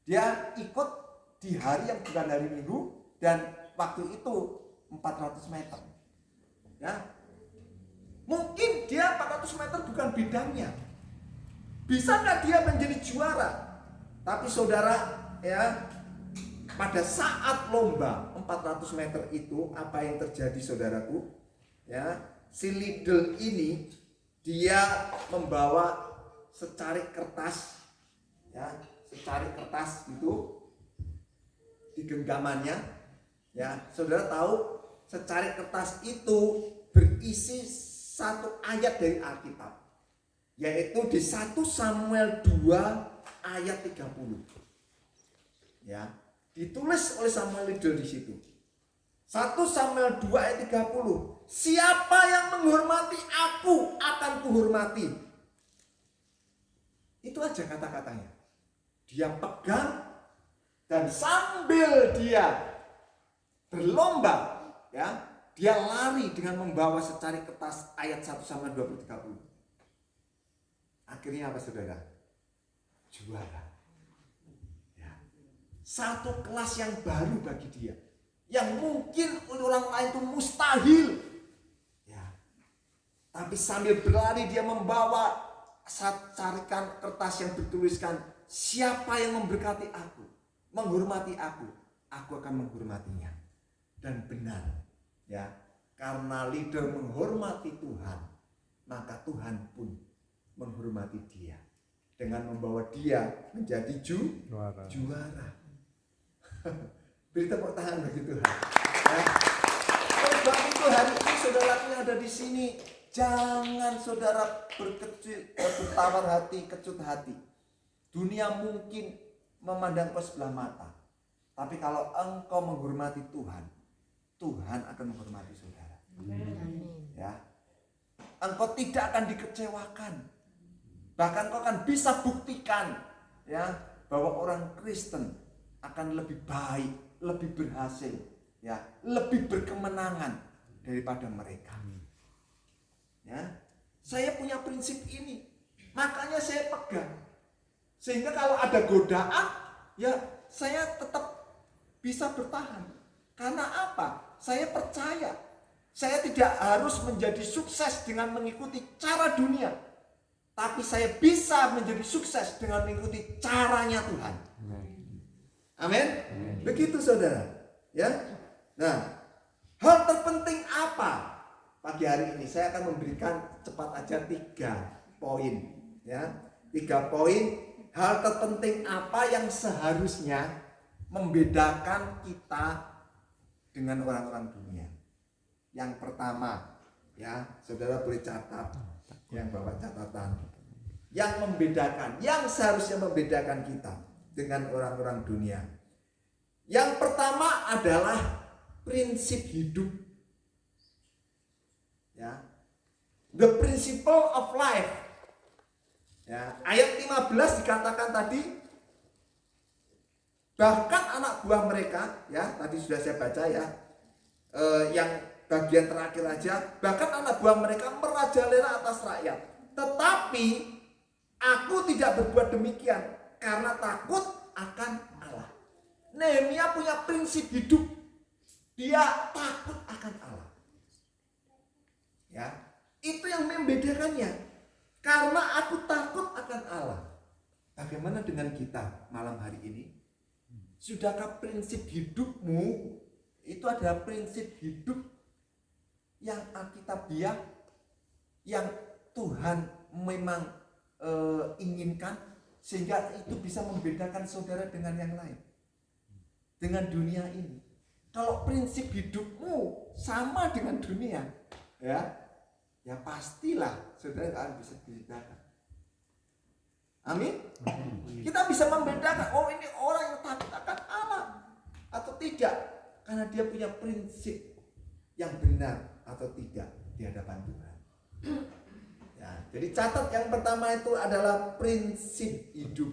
Dia ikut di hari yang bukan hari Minggu dan waktu itu 400 meter. Ya. Mungkin dia 400 meter bukan bidangnya. Bisa nggak dia menjadi juara? Tapi saudara, ya, pada saat lomba 400 meter itu apa yang terjadi saudaraku? Ya, si Liddell ini dia membawa secarik kertas, ya, secarik kertas itu di genggamannya, ya. Saudara tahu secarik kertas itu berisi satu ayat dari Alkitab, yaitu di 1 Samuel 2 ayat 30. Ya, ditulis oleh Samuel Liddell di situ. 1 Samuel 2 ayat 30. Siapa yang menghormati aku akan kuhormati. Itu aja kata-katanya. Dia pegang dan sambil dia berlomba, ya, dia lari dengan membawa secarik kertas ayat 1 Samuel 20-30. Akhirnya apa saudara? Juara. Ya. Satu kelas yang baru bagi dia. Yang mungkin untuk orang lain itu mustahil. Ya. Tapi sambil berlari dia membawa carikan kertas yang bertuliskan, siapa yang memberkati aku, menghormati aku akan menghormatinya. Dan benar. Ya, karena leader menghormati Tuhan, maka Tuhan pun menghormati dia dengan membawa dia menjadi juara. Beri tepuk tangan bagi Tuhan. Ya. Sebab itu hari ini saudara yang ada di sini, jangan saudara bertawar hati, kecut hati. Dunia mungkin memandang kau sebelah mata, tapi kalau engkau menghormati Tuhan, Tuhan akan menghormati saudara. Ya, engkau tidak akan dikecewakan. Bahkan kau akan bisa buktikan, ya, bahwa orang Kristen akan lebih baik, lebih berhasil, ya, lebih berkemenangan daripada mereka. Ya, saya punya prinsip ini, makanya saya pegang. Sehingga kalau ada godaan, ya saya tetap bisa bertahan. Karena apa? Saya percaya, saya tidak harus menjadi sukses dengan mengikuti cara dunia, tapi saya bisa menjadi sukses dengan mengikuti caranya Tuhan. Amin. Begitu saudara. Ya. Nah, hal terpenting apa pagi hari ini? Saya akan memberikan cepat aja 3 poin. Ya, 3 poin. Hal terpenting apa yang seharusnya membedakan kita dengan orang-orang dunia. Yang pertama, ya, saudara boleh catat, yang bawa catatan. Yang membedakan, yang seharusnya membedakan kita dengan orang-orang dunia. Yang pertama adalah prinsip hidup. Ya. The principle of life. Ya, ayat 15 dikatakan tadi, bahkan anak buah mereka, ya tadi sudah saya baca ya, yang bagian terakhir aja, bahkan anak buah mereka merajalela atas rakyat. Tetapi aku tidak berbuat demikian karena takut akan Allah. Nehemia punya prinsip hidup, dia takut akan Allah. Ya, itu yang membedakannya. Karena aku takut akan Allah. Bagaimana dengan kita malam hari ini? Sudahkah prinsip hidupmu itu adalah prinsip hidup yang alkitabiah, yang Tuhan memang inginkan, sehingga itu bisa membedakan saudara dengan yang lain, dengan dunia ini. Kalau prinsip hidupmu sama dengan dunia, ya pastilah saudara akan bisa dibedakan. Amin. Kita bisa membedakan, oh ini orang yang takut akan Allah atau tidak, karena dia punya prinsip yang benar atau tidak di hadapan Tuhan. Ya, jadi catat yang pertama itu adalah prinsip hidup.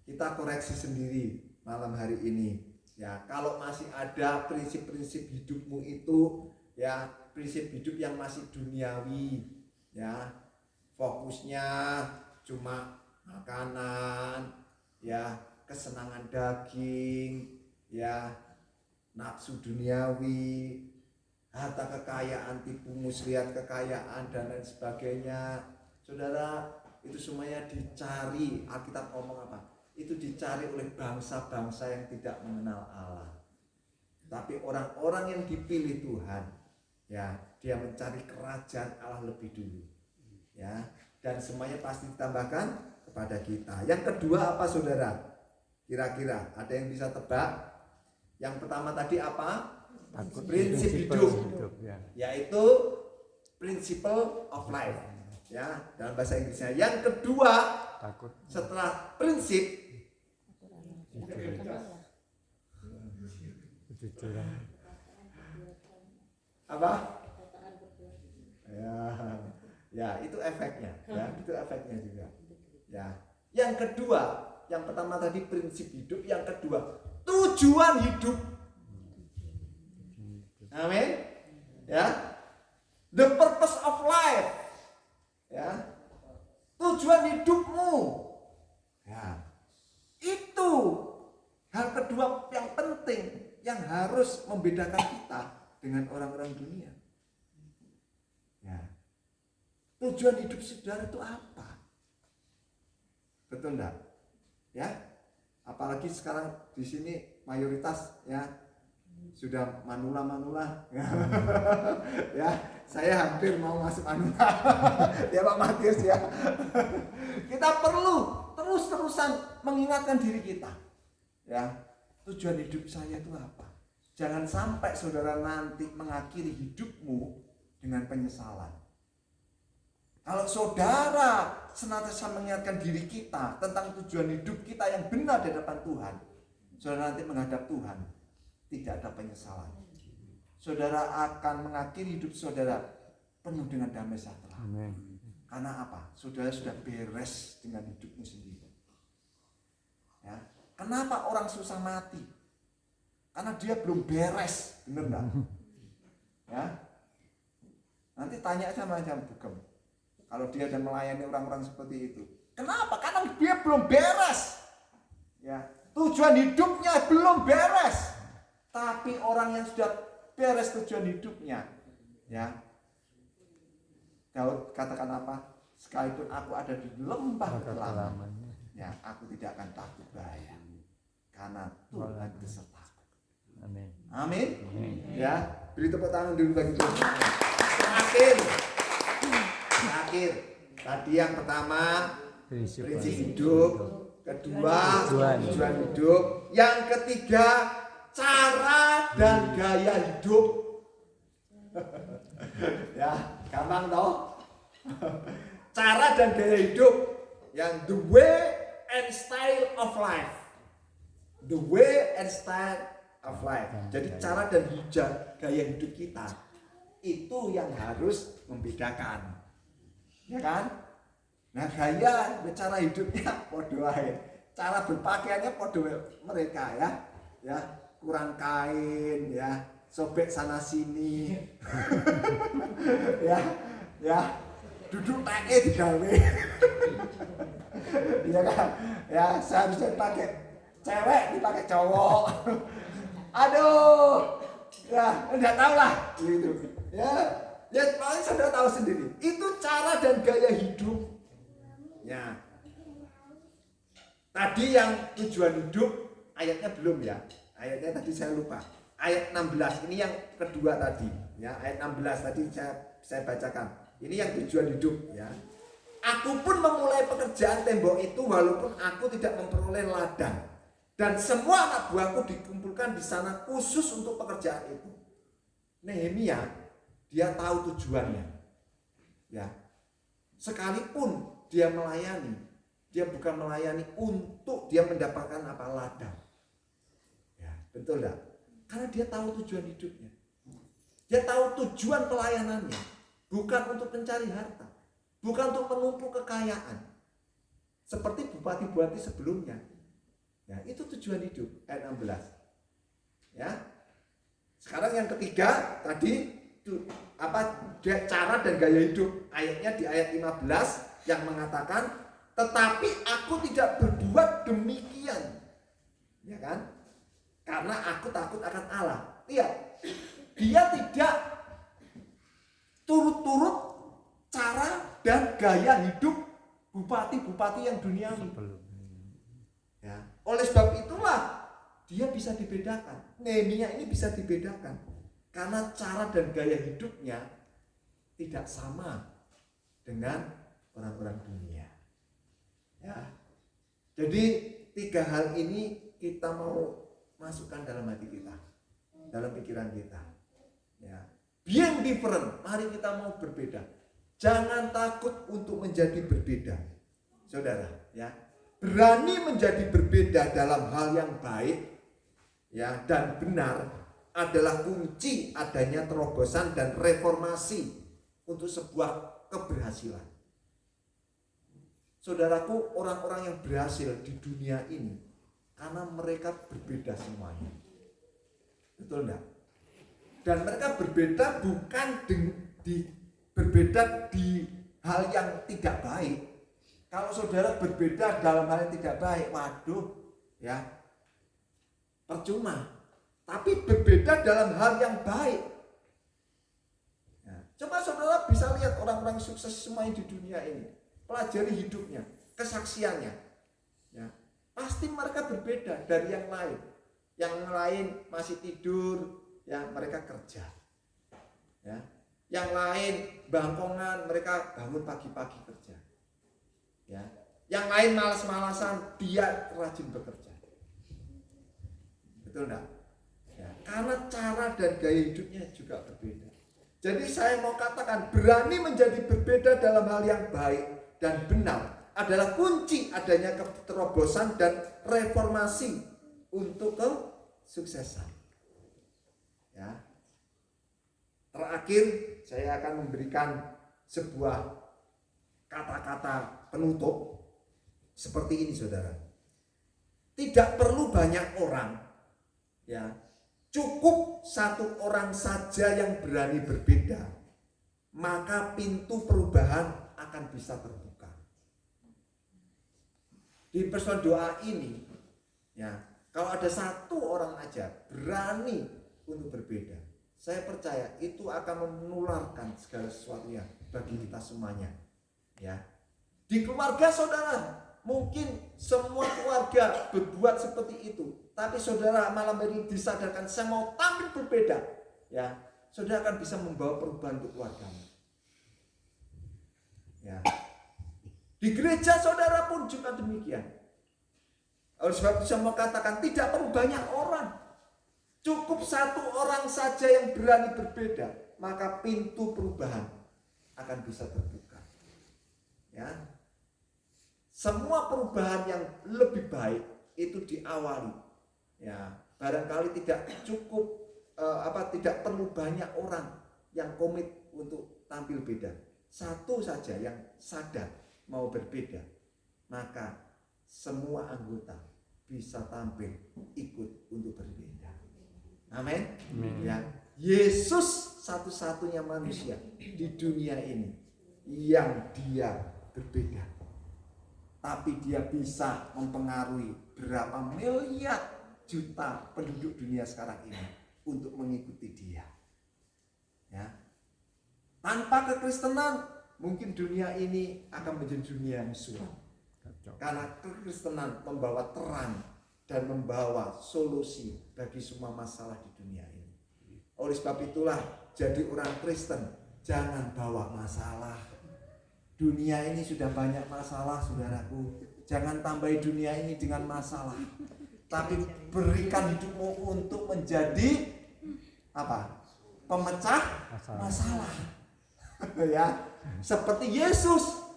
Kita koreksi sendiri malam hari ini. Ya, kalau masih ada prinsip-prinsip hidupmu itu, ya prinsip hidup yang masih duniawi, ya fokusnya cuma makanan, ya kesenangan daging, ya nafsu duniawi, harta kekayaan, tipu muslihat kekayaan dan lain sebagainya. Saudara, itu semuanya dicari. Alkitab ngomong apa? Itu dicari oleh bangsa-bangsa yang tidak mengenal Allah. Tapi orang-orang yang dipilih Tuhan, ya dia mencari kerajaan Allah lebih dulu, ya, dan semuanya pasti ditambahkan kepada kita. Yang kedua apa saudara? Kira-kira ada yang bisa tebak? Yang pertama tadi apa? Prinsip hidup, yaitu principle of life, ya dalam bahasa Inggrisnya. Yang kedua, setelah prinsip, apa? Ya itu efeknya, ya itu efeknya juga. Ya, yang kedua, yang pertama tadi prinsip hidup, yang kedua tujuan hidup. Amin. Ya, the purpose of life. Ya, tujuan hidupmu. Ya, itu hal kedua yang penting yang harus membedakan kita dengan orang-orang dunia. Ya. Tujuan hidup saudara itu apa? Betul enggak? Ya. Apalagi sekarang di sini mayoritas ya sudah manula. Ya, saya hampir mau masuk manula. Ya Pak Matius ya. Kita perlu terus-terusan mengingatkan diri kita. Ya, tujuan hidup saya itu apa? Jangan sampai saudara nanti mengakhiri hidupmu dengan penyesalan. Kalau saudara senantiasa mengingatkan diri kita tentang tujuan hidup kita yang benar di hadapan Tuhan, saudara nanti menghadap Tuhan tidak ada penyesalan. Saudara akan mengakhiri hidup saudara penuh dengan damai sejahtera. Amen. Karena apa? Saudara sudah beres dengan hidupmu sendiri. Ya. Kenapa orang susah mati? Karena dia belum beres, benar enggak? Ya. Nanti tanya sama Jam Bugem. Kalau dia dan melayani orang-orang seperti itu. Kenapa? Karena dia belum beres. Ya, tujuan hidupnya belum beres. Tapi orang yang sudah beres tujuan hidupnya, ya. Daud katakan apa? Sekalipun aku ada di lembah kekelaman, ya, aku tidak akan takut bahaya. Karena Tuhan besertaku. Amin. Amin. Ya, beri tepuk tangan dulu bagi Tuhan. Terakhir, tadi yang pertama prinsip hidup, kedua tujuan hidup, yang ketiga cara dan gaya hidup. Ya, gampang toh? Cara dan gaya hidup, yang the way and style of life. The way and style of life. Jadi cara dan gaya hidup kita itu yang harus membedakan. Ya kan? Nah, gaya cara hidupnya podo ae. Cara berpakaiannya podo mereka ya. Ya, kurang kain ya, sobek sana sini. ya, duduk teke digawe. Iya kan? Ya, seharusnya dipakai cewek dipakai cowok. Aduh. Ya, enggak tahu lah gitu. Ya paling saudara tahu sendiri. Itu cara dan gaya hidup. Ya. Tadi yang tujuan hidup ayatnya belum ya. Ayatnya tadi saya lupa. Ayat 16 ini yang kedua tadi ya. Ayat 16 tadi saya bacakan. Ini yang tujuan hidup ya. Aku pun memulai pekerjaan tembok itu walaupun aku tidak memperoleh ladang. Dan semua anak buahku dikumpulkan di sana khusus untuk pekerjaan itu. Nehemia dia tahu tujuannya. Ya. Sekalipun dia melayani, dia bukan melayani untuk dia mendapatkan apa ladang. Ya, betul enggak? Karena dia tahu tujuan hidupnya. Dia tahu tujuan pelayanannya, bukan untuk mencari harta, bukan untuk menumpuk kekayaan. Seperti bupati-bupati sebelumnya. Ya, itu tujuan hidup ayat 16. Ya. Sekarang yang ketiga tadi cara dan gaya hidup. Ayatnya di ayat 15 yang mengatakan, tetapi aku tidak berbuat demikian. Ya kan? Karena aku takut akan Allah. Lihat. Dia tidak turut-turut cara dan gaya hidup bupati-bupati yang duniawi. Ya. Oleh sebab itulah dia bisa dibedakan. Nehemia ini bisa dibedakan karena cara dan gaya hidupnya tidak sama dengan orang-orang dunia. Ya. Jadi 3 hal ini kita mau masukkan dalam hati kita, dalam pikiran kita. Ya. Being different, mari kita mau berbeda. Jangan takut untuk menjadi berbeda. Saudara, ya. Berani menjadi berbeda dalam hal yang baik ya dan benar adalah kunci adanya terobosan dan reformasi untuk sebuah keberhasilan. Saudaraku, orang-orang yang berhasil di dunia ini karena mereka berbeda semuanya. Betul enggak? Dan mereka berbeda bukan berbeda di hal yang tidak baik. Kalau saudara berbeda dalam hal yang tidak baik, waduh, ya, percuma. Tapi berbeda dalam hal yang baik. Ya, coba saudara bisa lihat orang-orang sukses semuanya di dunia ini. Pelajari hidupnya, kesaksiannya. Ya, pasti mereka berbeda dari yang lain. Yang lain masih tidur, ya mereka kerja. Ya, yang lain bangkongan, mereka bangun pagi-pagi kerja. Ya. Yang lain malas-malasan, dia rajin bekerja. Betul enggak? Ya. Karena cara dan gaya hidupnya juga berbeda. Jadi saya mau katakan berani menjadi berbeda dalam hal yang baik dan benar adalah kunci adanya keterobosan dan reformasi untuk kesuksesan. Ya. Terakhir saya akan memberikan sebuah kata-kata penutup seperti ini, saudara. Tidak perlu banyak orang, ya, cukup satu orang saja yang berani berbeda, maka pintu perubahan akan bisa terbuka. Di persoalan doa ini, ya, kalau ada satu orang aja berani untuk berbeda, saya percaya itu akan menularkan segala sesuatunya bagi kita semuanya. Ya. Di keluarga saudara, mungkin semua keluarga berbuat seperti itu, tapi saudara malam ini disadarkan saya mau tampil berbeda, ya, saudara akan bisa membawa perubahan untuk keluargamu. Ya. Di gereja saudara pun juga demikian. Oleh sebab itu saya mau katakan tidak perlu banyak orang, cukup satu orang saja yang berani berbeda, maka pintu perubahan akan bisa terbuka. Ya, semua perubahan yang lebih baik itu diawali. Ya, barangkali tidak cukup tidak perlu banyak orang yang komit untuk tampil beda. Satu saja yang sadar mau berbeda, maka semua anggota bisa tampil ikut untuk berbeda. Amin. Ya, Yesus satu-satunya manusia di dunia ini yang dia berbeda. Tapi dia bisa mempengaruhi berapa miliar juta penduduk dunia sekarang ini untuk mengikuti dia. Ya. Tanpa kekristenan, mungkin dunia ini akan menjadi dunia yang suram. Karena kekristenan membawa terang dan membawa solusi bagi semua masalah di dunia ini. Oleh sebab itulah, jadi orang Kristen jangan bawa masalah. Dunia ini sudah banyak masalah, saudaraku. Jangan tambahi dunia ini dengan masalah. Tapi berikan hidupmu untuk menjadi apa? Pemecah masalah. Ya, seperti Yesus.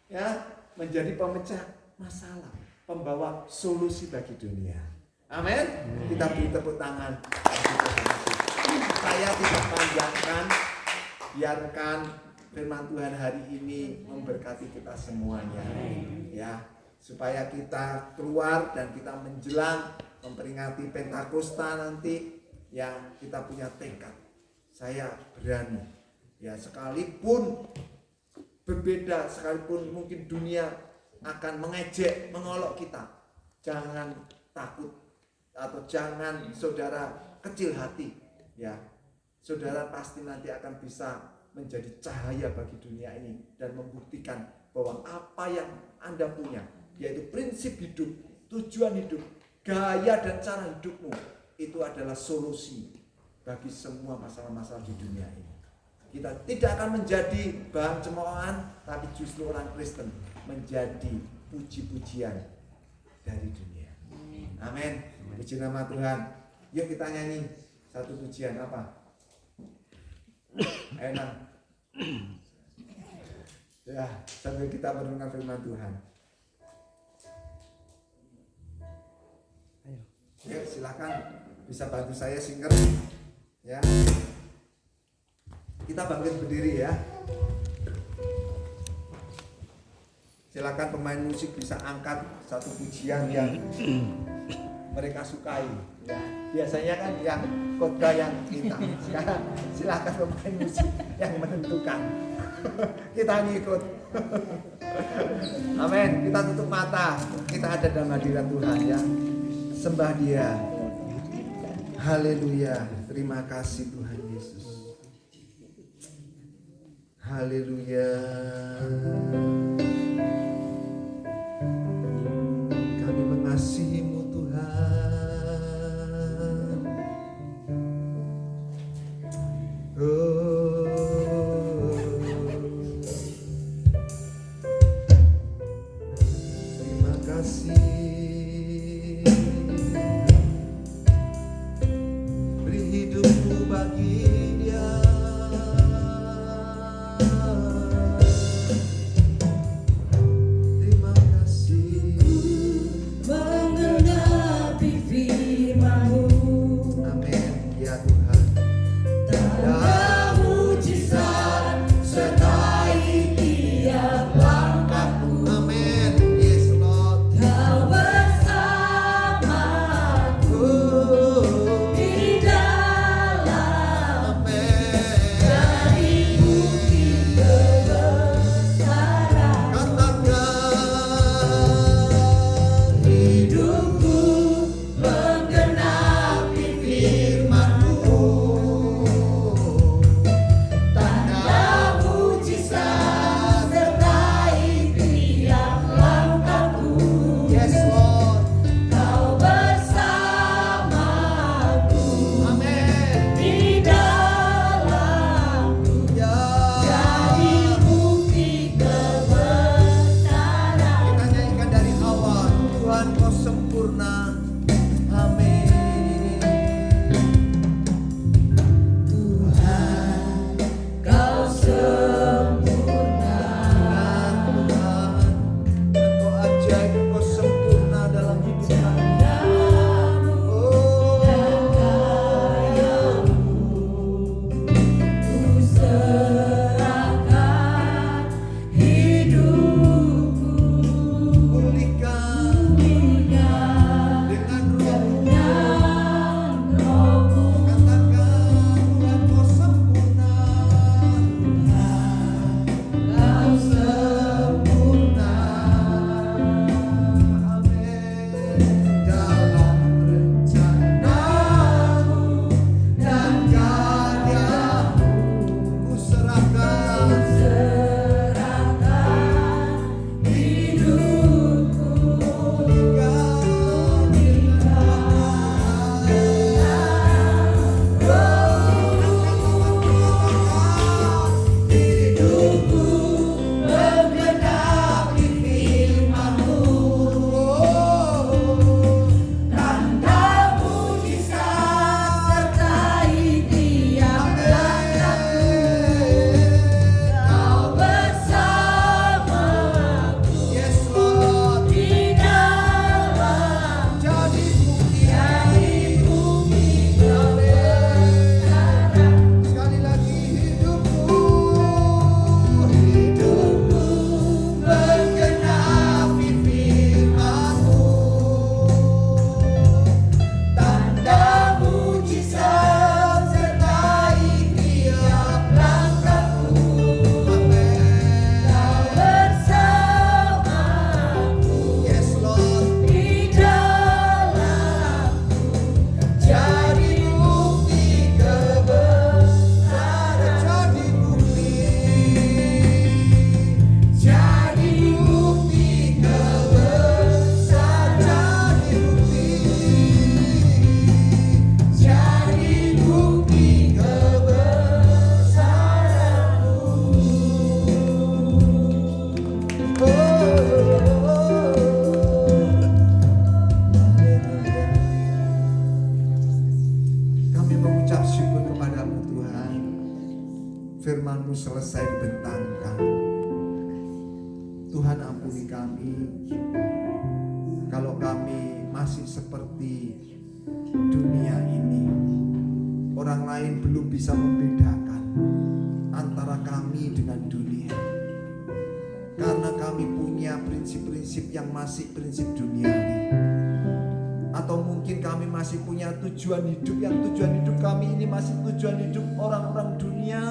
Ya, menjadi pemecah masalah, pembawa solusi bagi dunia. Amin. Kita beri tepuk tangan. Saya tidak panjangkan, biarkan firman Tuhan hari ini memberkati kita semuanya. Ya, supaya kita keluar dan kita menjelang memperingati Pentakosta nanti, yang kita punya tekad. Saya berani, ya, sekalipun berbeda, sekalipun mungkin dunia akan mengejek, mengolok kita, jangan takut atau jangan saudara kecil hati. Ya, saudara pasti nanti akan bisa menjadi cahaya bagi dunia ini dan membuktikan bahwa apa yang Anda punya, yaitu prinsip hidup, tujuan hidup, gaya dan cara hidupmu, itu adalah solusi bagi semua masalah-masalah di dunia ini. Kita tidak akan menjadi bahan cemoohan, tapi justru orang Kristen menjadi puji-pujian dari dunia. Amin. Puji nama Tuhan. Yuk kita nyanyi satu pujian apa? Enak. Ya, sambil kita merenungkan firman Tuhan. Ya, silakan bisa bantu saya singer. Ya. Kita bangkit berdiri ya. Silakan pemain musik bisa angkat satu pujian yang mereka sukai. Ya, biasanya kan yang khotbah yang kita. Sekarang silakan pemain musik yang menentukan. Kita ngikut. Amin. Kita tutup mata. Kita ada dalam hadirat Tuhan ya. Sembah Dia. Haleluya. Terima kasih Tuhan Yesus. Haleluya. Kami mengasihi-Mu Tuhan. Oh. Terima kasih. Beri hidupmu bagi Dia.
Mengenapi firman-Mu.
Amin ya Tuhan.
Tanda-Mu
firman-Mu selesai dibentangkan. Tuhan ampuni kami kalau kami masih seperti dunia ini. Orang lain belum bisa membedakan antara kami dengan dunia, karena kami punya prinsip-prinsip yang masih prinsip duniawi. Atau mungkin kami masih punya tujuan hidup yang tujuan hidup kami ini masih tujuan hidup orang-orang dunia.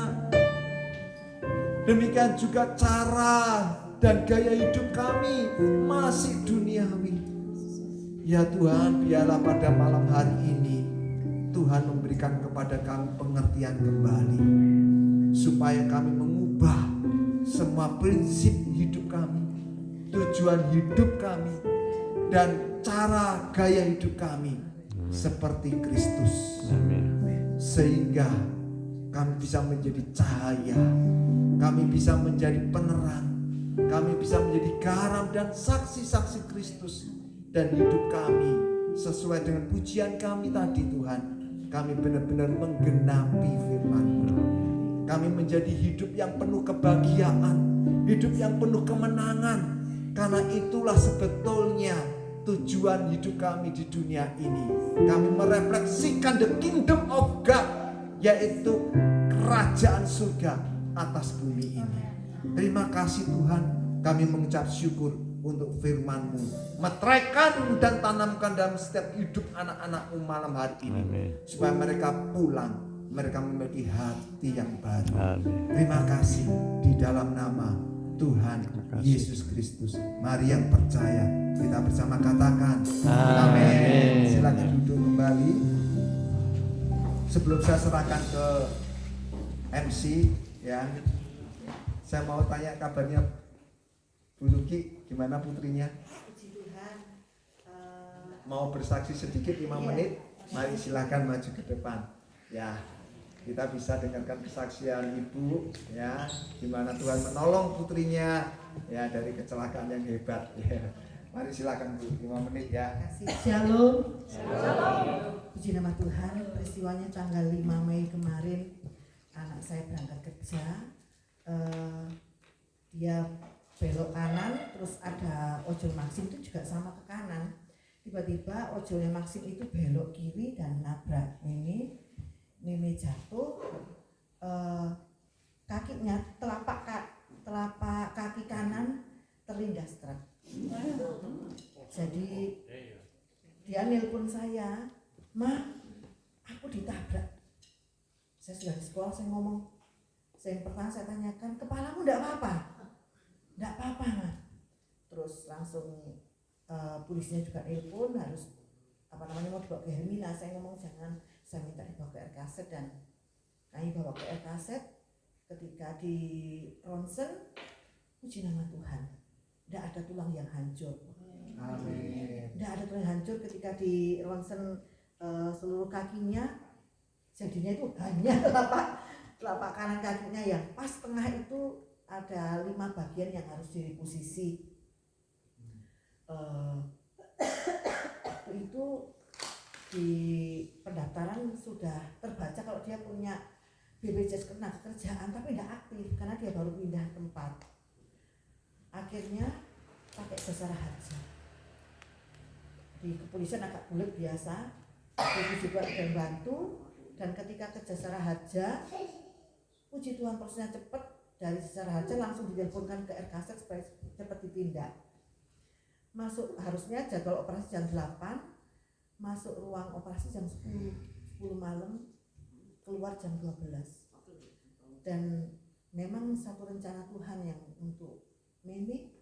Demikian juga cara dan gaya hidup kami masih duniawi. Ya Tuhan, biarlah pada malam hari ini Tuhan memberikan kepada kami pengertian kembali, supaya kami mengubah semua prinsip hidup kami, tujuan hidup kami, dan cara gaya hidup kami seperti Kristus. Sehingga kami bisa menjadi cahaya, kami bisa menjadi penerang, kami bisa menjadi garam dan saksi-saksi Kristus. Dan hidup kami sesuai dengan pujian kami tadi Tuhan, kami benar-benar menggenapi firman-Mu. Kami menjadi hidup yang penuh kebahagiaan, hidup yang penuh kemenangan. Karena itulah sebetulnya tujuan hidup kami di dunia ini. Kami merefleksikan the kingdom of God, yaitu kerajaan surga atas bumi ini. Terima kasih Tuhan, kami mengucap syukur untuk firman-Mu. Meteraikan dan tanamkan dalam setiap hidup anak-anak-Mu malam hari ini. Amin. Supaya mereka pulang, mereka memiliki hati yang baru. Amin. Terima kasih di dalam nama Tuhan Yesus Kristus. Mari yang percaya kita bersama katakan amin. Silakan duduk kembali. Sebelum saya serahkan ke MC ya, saya mau tanya kabarnya Bu Luki, gimana putrinya?
Puji Tuhan.
Mau bersaksi sedikit 5 menit? Mari silakan maju ke depan. Ya, kita bisa dengarkan kesaksian Ibu ya, gimana Tuhan menolong putrinya ya dari kecelakaan yang hebat ya. Mari silakan Bu, 5 menit ya.
Shalom. Puji nama Tuhan. Peristiwanya tanggal 5 Mei kemarin, anak saya berangkat kerja. Dia belok kanan, terus ada ojol Maxim itu juga sama ke kanan. Tiba-tiba ojolnya Maxim itu belok kiri dan nabrak Mimi jatuh. Kakinya telapak kaki kanan terlindas truk. Jadi dia nelpon saya, "Ma, aku ditabrak." Saya sudah di sekolah, saya ngomong, yang pertama saya tanyakan, "Kepalamu enggak apa-apa?" "Enggak apa-apa, Ma." Terus langsung polisinya juga nelpon, harus mau dibawa ke Hermina. Saya ngomong jangan, saya minta dibawa ke RKZ, dan kami bawa ke RKZ. Ketika di ronsen, puji nama Tuhan, tidak ada tulang yang hancur.
Amin.
Tidak ada tulang yang hancur. Ketika di ronsen seluruh kakinya, jadinya itu hanya telapak kanan kakinya yang pas tengah itu ada 5 bagian yang harus direposisi. Itu di pendaftaran sudah terbaca kalau dia punya BPJS Ketenagakerjaan, tapi tidak aktif karena dia baru pindah tempat. Akhirnya pakai jasara harja. Di kepolisian agak bulat biasa, itu juga ada bantu. Dan ketika ke jasara harja, puji Tuhan prosesnya cepat. Dari jasara harja langsung diteleponkan ke RKZ supaya cepat ditindak. Masuk, harusnya jadwal operasi jam 8, masuk ruang operasi jam 10 malam, keluar jam 12. Dan memang satu rencana Tuhan yang untuk Mimi,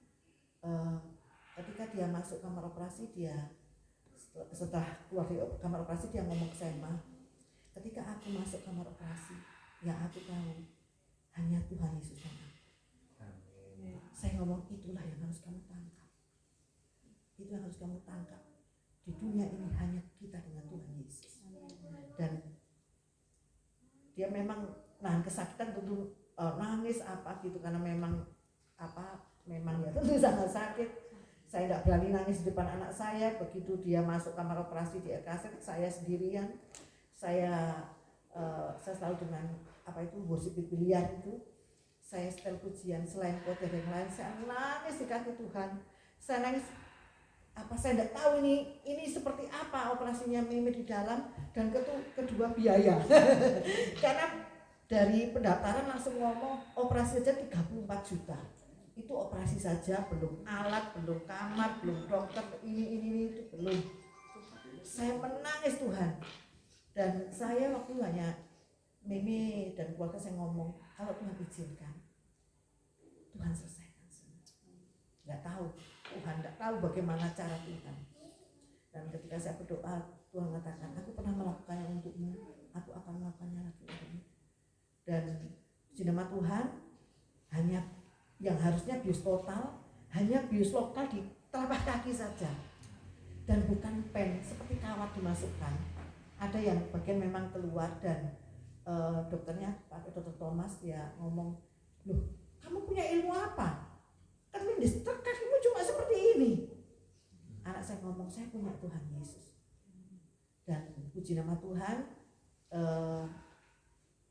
ketika dia masuk kamar operasi, dia setelah keluar dari kamar operasi dia ngomong ke saya, "Ma, ketika aku masuk kamar operasi, yang aku tahu hanya Tuhan Yesus yang aku." Saya ngomong, itulah yang harus kamu tangkap. Itu yang harus kamu tangkap. Di dunia ini hanya kita dengan Tuhan Yesus. Dan dia memang nahan kesakitan, tentu nangis apa gitu, karena memang ya tentu sangat sakit. Saya tidak berani nangis di depan anak saya. Begitu dia masuk kamar operasi di RKZ, saya sendirian. Saya selalu dengan apa itu worship biliar itu, saya setel pujian selain khotbah yang lain, saya nangis di kaki Tuhan. Saya nangis, apa saya tidak tahu ini seperti apa operasinya Mimi di dalam, dan kedua biaya. Karena dari pendaftaran langsung ngomong operasi saja 34 juta. Itu operasi saja, belum alat, belum kamar, belum dokter, ini itu belum. Saya menangis Tuhan. Dan saya waktu hanya Mimi dan keluarga saya ngomong, kalau Tuhan izinkan, Tuhan selesaikan semua. Nggak tahu, Tuhan nggak tahu bagaimana cara Tuhan. Dan ketika saya berdoa, Tuhan mengatakan, aku pernah melakukannya untukmu, aku akan melakukannya lagi untukmu. Dan di nama Tuhan, hanya yang harusnya bius total, hanya bius lokal di telapak kaki saja. Dan bukan pen, seperti kawat dimasukkan. Ada yang bagian memang keluar, dan dokternya, Pak Dr. Thomas, dia ngomong, loh kamu punya ilmu apa? Kan kakimu cuma seperti ini. Anak saya ngomong, saya punya Tuhan Yesus. Dan puji nama Tuhan,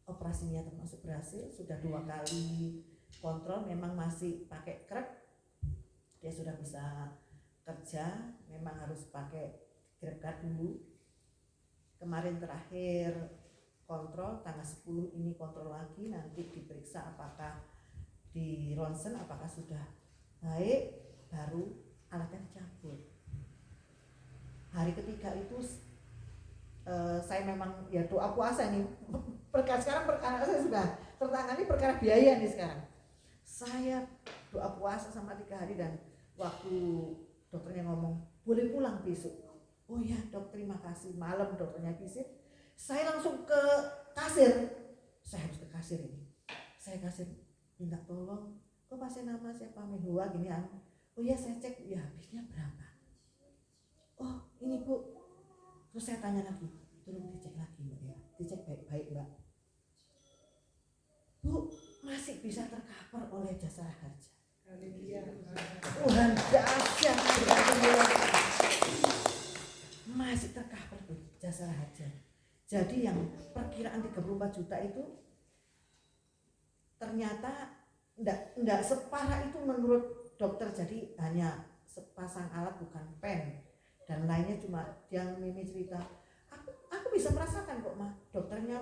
operasinya termasuk berhasil. Sudah 2 kali kontrol, memang masih pakai krep. Dia sudah bisa kerja, memang harus pakai grab card dulu. Kemarin terakhir kontrol tanggal 10 ini kontrol lagi, nanti diperiksa apakah di ronsen apakah sudah baik, baru alatnya dicabut. Hari ketiga itu saya memang ya doa puasa nih. Sekarang perkara saya sudah tertangani perkara biaya nih sekarang. Saya doa puasa sama 3 hari, dan waktu dokternya ngomong boleh pulang besok. Oh ya dok, terima kasih. Malam dokternya visit, saya langsung ke kasir. Saya harus ke kasir ini. Saya kasir minta tolong, kok pasien nama siapa Mehua gini an. Oh ya saya cek, ya habisnya berapa? Oh ini bu. Terus saya tanya lagi, tolong dicek lagi mbak ya, dicek baik-baik mbak. Bu, masih bisa tercover oleh jasa harja. Tuhan dahsyat, masih tercover tuh jasa harja. Jadi yang perkiraan 34 juta itu ternyata enggak separah itu menurut dokter. Jadi hanya sepasang alat, bukan pen, dan lainnya cuma yang Mimi cerita. Aku bisa merasakan kok mah, dokternya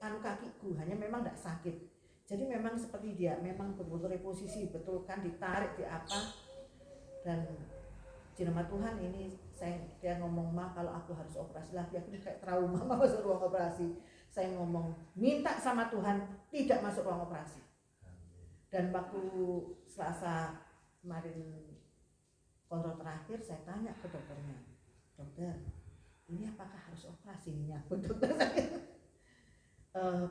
kakiku hanya memang enggak sakit. Jadi memang seperti dia, memang betul-betul reposisi, betul kan ditarik di apa. Dan di nama Tuhan ini dia ngomong, mah kalau aku harus operasi lagi, aku kayak trauma masuk ruang operasi. Saya ngomong minta sama Tuhan tidak masuk ruang operasi. Dan waktu Selasa kemarin kontrol terakhir, saya tanya ke dokternya, dokter ini apakah harus operasi ini nyambut dokter saya?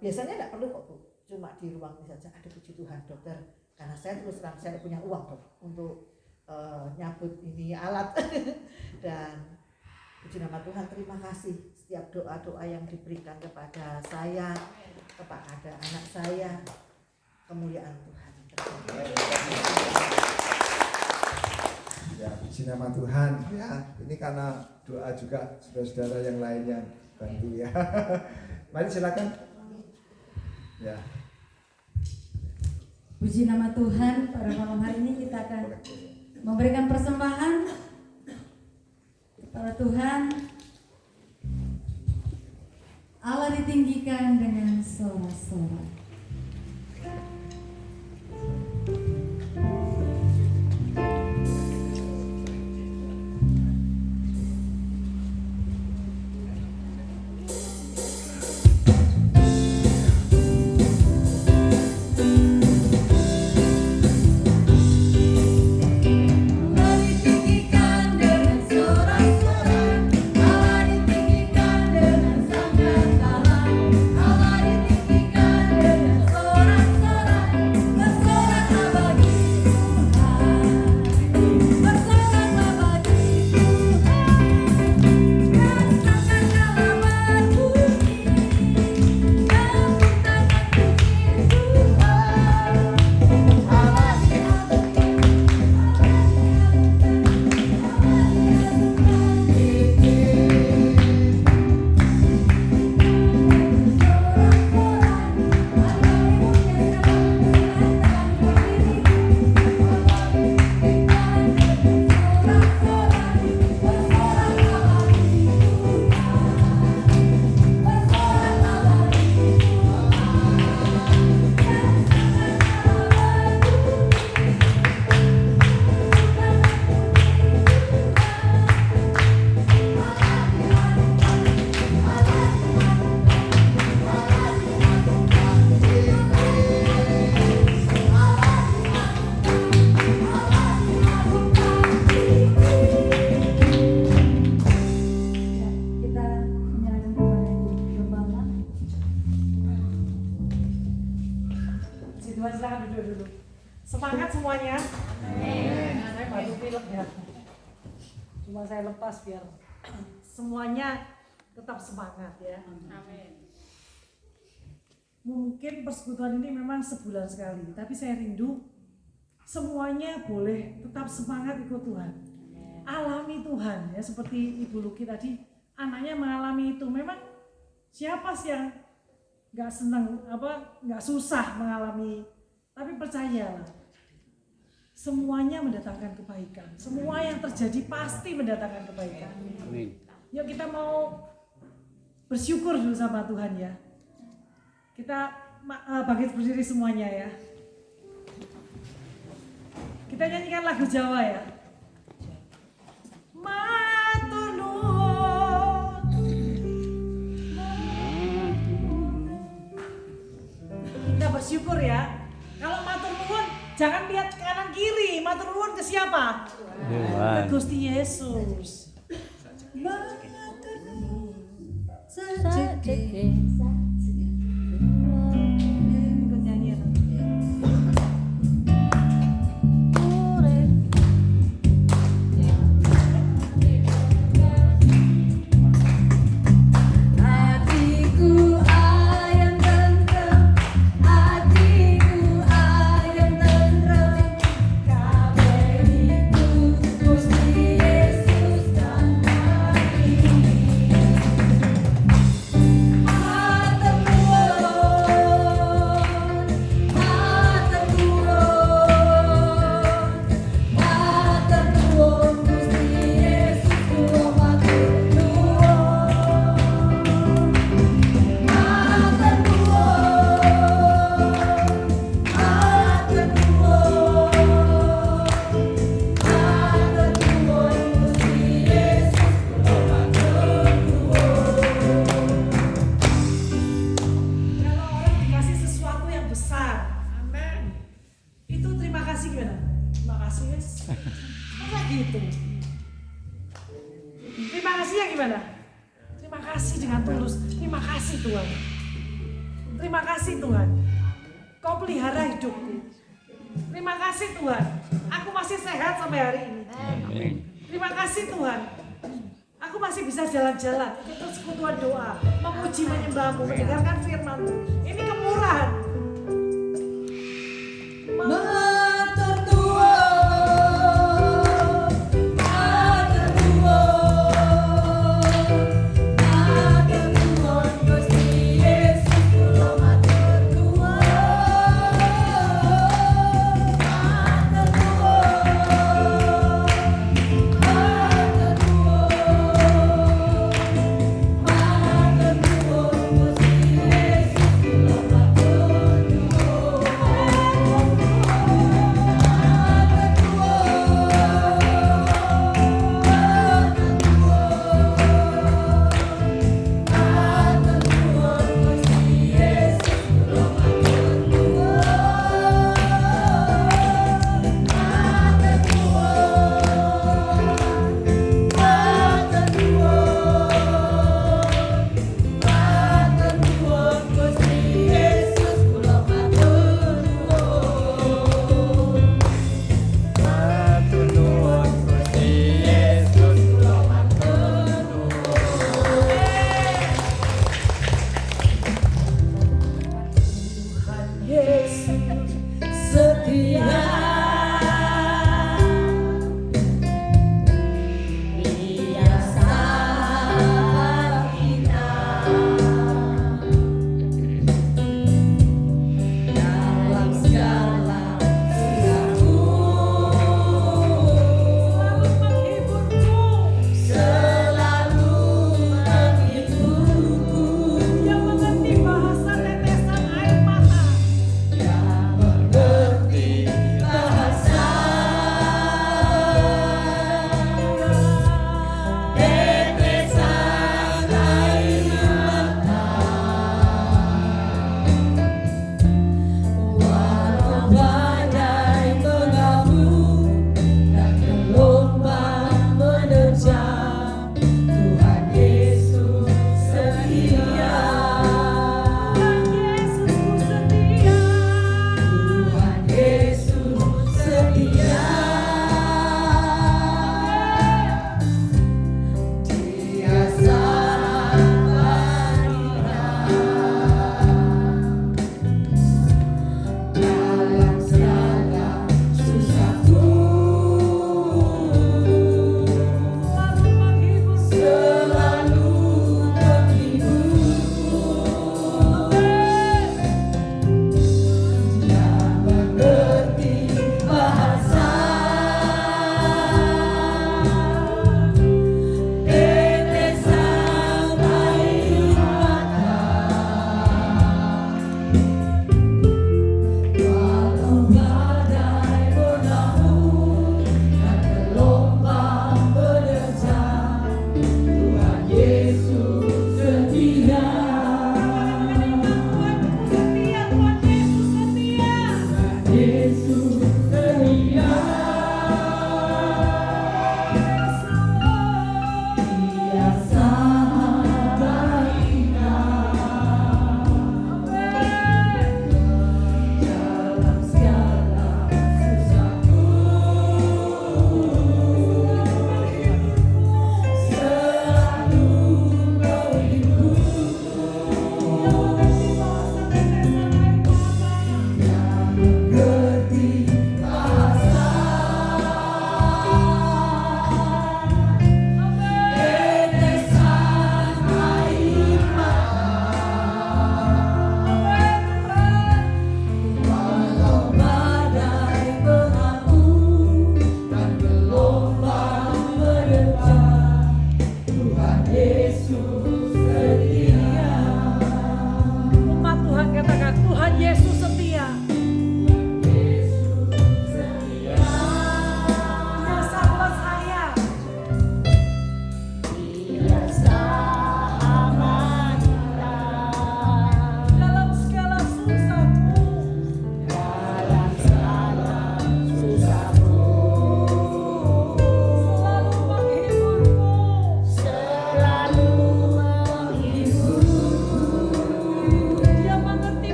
Biasanya tidak perlu kok bu, cuma di ruang ini saja. Ada puji Tuhan dokter, karena saya terus terang saya punya uang dok untuk nyabut ini alat. Dan puji nama Tuhan, terima kasih setiap doa-doa yang diberikan kepada saya, kepada anak saya, kemuliaan Tuhan.
Ya, puji nama Tuhan ya. Ini karena doa juga saudara-saudara yang lain yang bantu ya. Mari silakan. Ya.
Puji nama Tuhan, pada malam hari ini kita akan memberikan persembahan kepada Tuhan. Allah ditinggikan dengan sorak-sorai.
Allah ditinggikan dengan Gimana, silakan duduk dulu. Semangat semuanya. Saya baru pilek ya. Cuma saya lepas biar semuanya tetap semangat ya. Mungkin persekutuan ini memang sebulan sekali, tapi saya rindu semuanya boleh tetap semangat ikut Tuhan. Alami Tuhan ya, seperti Ibu Luki tadi, anaknya mengalami itu. Memang siapa sih yang nggak senang, nggak susah mengalami, tapi percayalah, semuanya mendatangkan kebaikan. Semua yang terjadi pasti mendatangkan kebaikan.
Amin.
Yuk kita mau bersyukur dulu sama Tuhan ya. Kita bangkit berdiri semuanya ya. Kita nyanyikan lagu Jawa ya. Matur nuwun. Kita bersyukur ya. Kalau matur nuwun jangan lihat kanan kiri. Matur nuwun ke siapa? Ke Gusti Yesus. Matur nuwun sajake. Ikut nyanyi ya.
Hatiku ayam tentrem, hatiku ayam tentrem, kabehku Gusti Yesus dan kami. Matur nuwun, matur nuwun, matur nuwun Gusti Yesus, kula matur nuwun. Matur nuwun, matur nuwun, matur nuwun Gusti Yesus, kula matur nuwun.
Kalau orang dikasih sesuatu yang besar, amin. Itu terima kasih gimana? Terima kasih Yes. Masa gitu? Terima kasihnya gimana? Terima kasih dengan tulus. Terima kasih Tuhan. Terima kasih Tuhan. Kau pelihara hidupku. Terima kasih Tuhan. Aku masih sehat sampai hari ini. Terima kasih Tuhan. Aku masih bisa jalan-jalan, ikut persekutuan doa, memuji menyembahmu, mendengarkan firman-Mu. Ini kemurahan.
Matur nuwun, matur nuwun, matur nuwun Gusti Yesus, kula matur nuwun. Matur nuwun, matur nuwun, matur nuwun Gusti Yesus, kula matur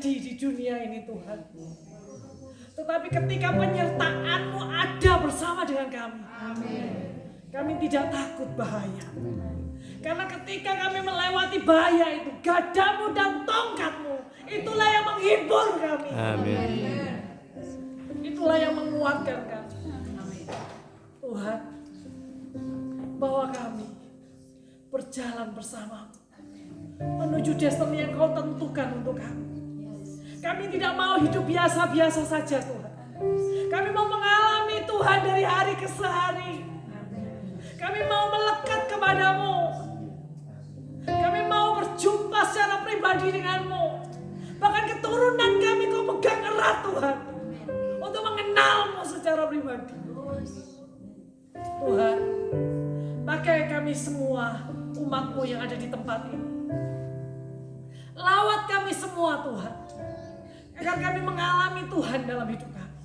terjadi di dunia ini Tuhan. Tetapi ketika penyertaan-Mu ada bersama dengan kami, kami tidak takut bahaya. Karena ketika kami melewati bahaya itu, gadamu dan tongkat-Mu, itulah yang menghibur kami. Itulah yang menguatkan kami. Tuhan, bawa kami berjalan bersama-Mu menuju destiny yang Kau tentukan untuk kami. Kami tidak mau hidup biasa-biasa saja Tuhan. Kami mau mengalami Tuhan dari hari ke hari. Kami mau melekat kepadamu. Kami mau berjumpa secara pribadi denganmu. Bahkan keturunan kami Kau pegang erat Tuhan, untuk mengenalmu secara pribadi. Tuhan, pakai kami semua umat-Mu yang ada di tempat ini. Lawat kami semua Tuhan, agar kami mengalami Tuhan dalam hidup kami.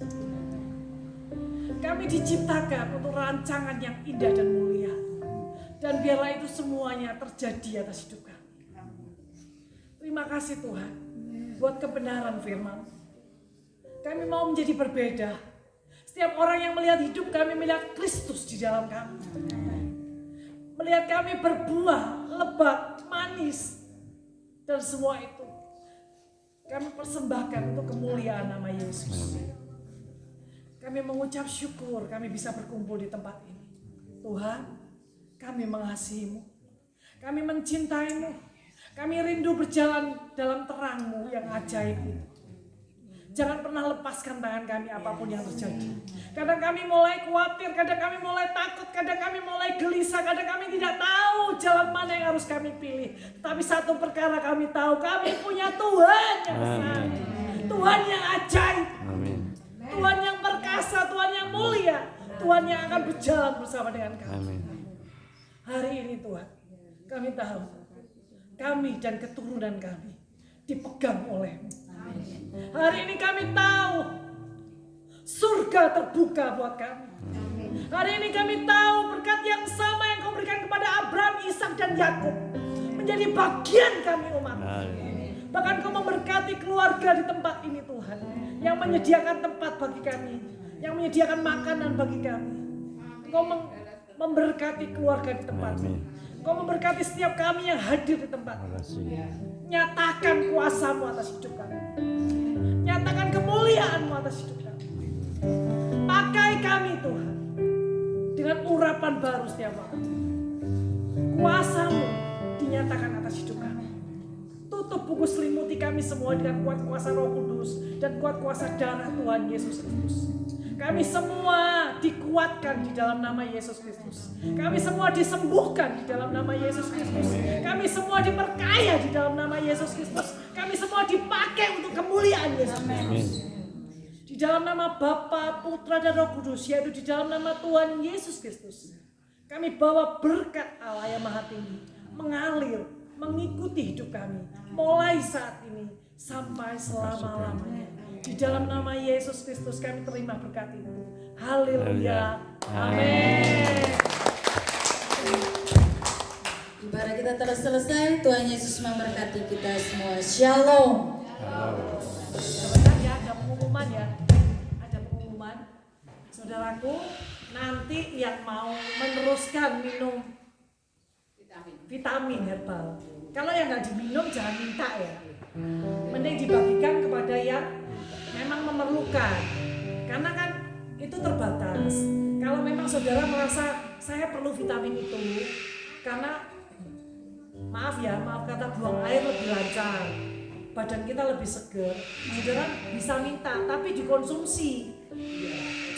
Kami diciptakan untuk rancangan yang indah dan mulia. Dan biarlah itu semuanya terjadi atas hidup kami. Terima kasih Tuhan buat kebenaran firman. Kami mau menjadi berbeda. Setiap orang yang melihat hidup kami melihat Kristus di dalam kami. Melihat kami berbuah, lebat, manis. Dan semua itu kami persembahkan untuk kemuliaan nama Yesus. Kami mengucap syukur kami bisa berkumpul di tempat ini. Tuhan, kami mengasihi-Mu. Kami mencintai-Mu. Kami rindu berjalan dalam terang-Mu yang ajaib itu. Jangan pernah lepaskan tangan kami apapun yang terjadi. Kadang kami mulai khawatir, kadang kami mulai takut, kadang kami mulai gelisah, kadang kami tidak tahu jalan mana yang harus kami pilih. Tapi satu perkara kami tahu, kami punya Tuhan yang besar. Tuhan yang ajaib. Tuhan yang perkasa, Tuhan yang mulia. Tuhan yang akan berjalan bersama dengan kami. Hari ini Tuhan, kami tahu, kami dan keturunan kami dipegang oleh-Mu. Hari ini kami tahu surga terbuka buat kami. Hari ini kami tahu berkat yang sama yang Kau berikan kepada Abraham, Ishak dan Yakub menjadi bagian kami umat. Bahkan Kau memberkati keluarga di tempat ini Tuhan, yang menyediakan tempat bagi kami, yang menyediakan makanan bagi kami. Kau memberkati keluarga di tempat ini. Kau memberkati setiap kami yang hadir di tempat ini. Nyatakan kuasa-Mu atas hidup kami. Nyatakan kemuliaan-Mu atas hidup kami. Pakai kami Tuhan dengan urapan baru setiap waktu. Kuasa-Mu dinyatakan atas hidup kami. Tutup buku selimuti kami semua dengan kuat kuasa Roh Kudus dan kuat kuasa darah Tuhan Yesus Kristus. Kami semua dikuatkan di dalam nama Yesus Kristus. Kami semua disembuhkan di dalam nama Yesus Kristus. Kami semua diperkaya di dalam nama Yesus Kristus. Kami semua dipakai untuk kemuliaan Yesus Kristus. Di dalam nama Bapa, Putra dan Roh Kudus, yaitu di dalam nama Tuhan Yesus Kristus. Kami bawa berkat Allah yang Maha Tinggi mengalir, mengikuti hidup kami mulai saat ini sampai selama-lamanya. Di dalam nama Yesus Kristus kami terima berkat itu. Haleluya. Amin.
Ibadah kita telah selesai. Tuhan Yesus memberkati kita semua. Shalom.
Sebentar ya, ada pengumuman ya. Ada pengumuman. Saudaraku, nanti yang mau meneruskan minum vitamin herbal, kalau yang nggak diminum jangan minta ya. Mending dibagikan kepada yang memang memerlukan, karena kan itu terbatas. Kalau memang saudara merasa saya perlu vitamin itu, karena maaf kata buang air lebih lancar, badan kita lebih segar, saudara bisa minta, tapi dikonsumsi.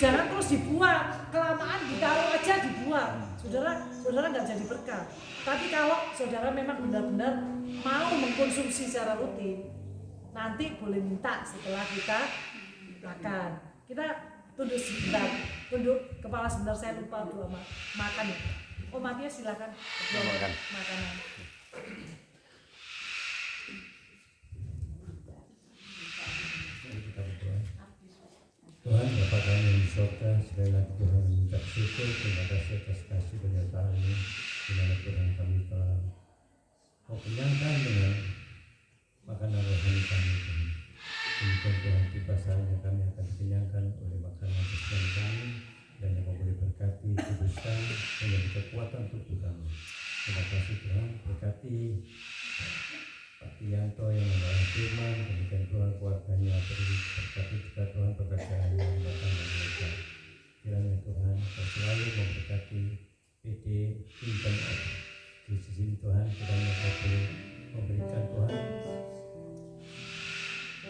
Jangan terus dibuang, kelamaan ditaruh aja dibuang. Saudara nggak jadi berkah. Tapi kalau saudara memang benar-benar mau mengkonsumsi secara rutin, nanti boleh minta setelah kita makan. Kita tunduk sebentar, tunduk kepala sebentar, saya lupa doa makan ya. Oh Matias silakan doa makan makanan.
Tuhan Bapa kami yang di surga, sekali lagi Tuhan mengucap syukur, terima kasih atas kasih penyertaan-Mu, di mana Tuhan kami telah Kau kenyangkan dengan makanan rohani kami Tuhan. Demikian Tuhan di pasalnya kami akan dikenyangkan oleh makanan kesukaan kami, dan yang boleh berkati, kuduskan, menjadi kekuatan tubuh kami. Terima kasih Tuhan, berkati Pak Tianto yang membawa firman, demikian Tuhan keluarganya, berkati juga Tuhan pekerjaannya di rumah mereka. Kiranya Tuhan selalu memberkati PD Intan di sisi Tuhan, kiranya Kau boleh memberikan Tuhan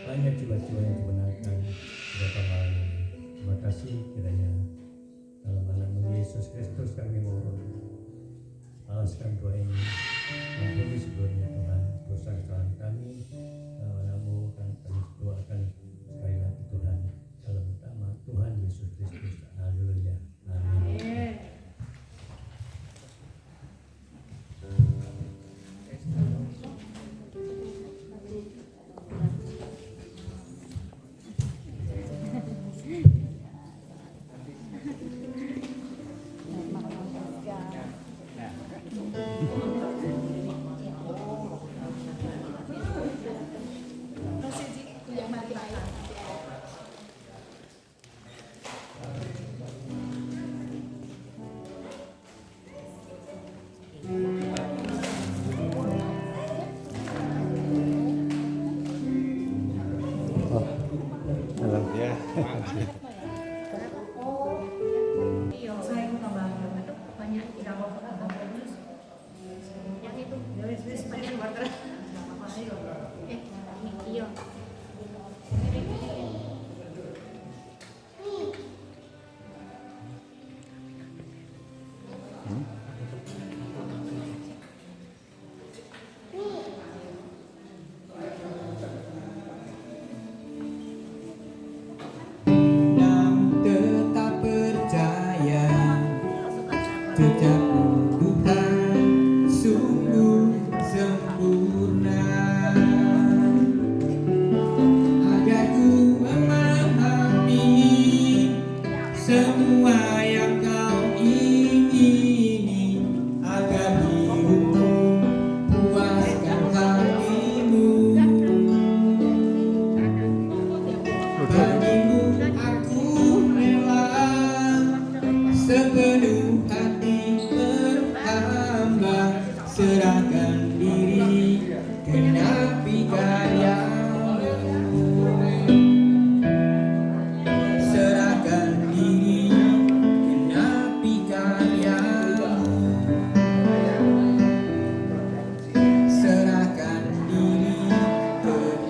banyak jiwa-jiwa yang dimenangkan beberapa malam ini. Terima kasih kiranya dalam nama Yesus Kristus kami mohon, balaskan doa ini, ampuni sebelumnya Tuhan dosa kesalahan kami. Dalam nama-Mu kami doakan sekali lagi Tuhan, dalam nama Tuhan Yesus Kristus. Haleluya. Amin.
Saya mau tambahkan.
Banyak tidak mau yang itu banyak water iya
tetap percaya, tetap Tuhan sungguh sempurna, agar ku memahami semua yang Kau ingini, agar hidupku puaskan hatimu. Bagimu aku rela sepenuh hati berhamba, serahkan diri genapi karya-Mu, serahkan diri genapi karya-Mu, serahkan diri genapi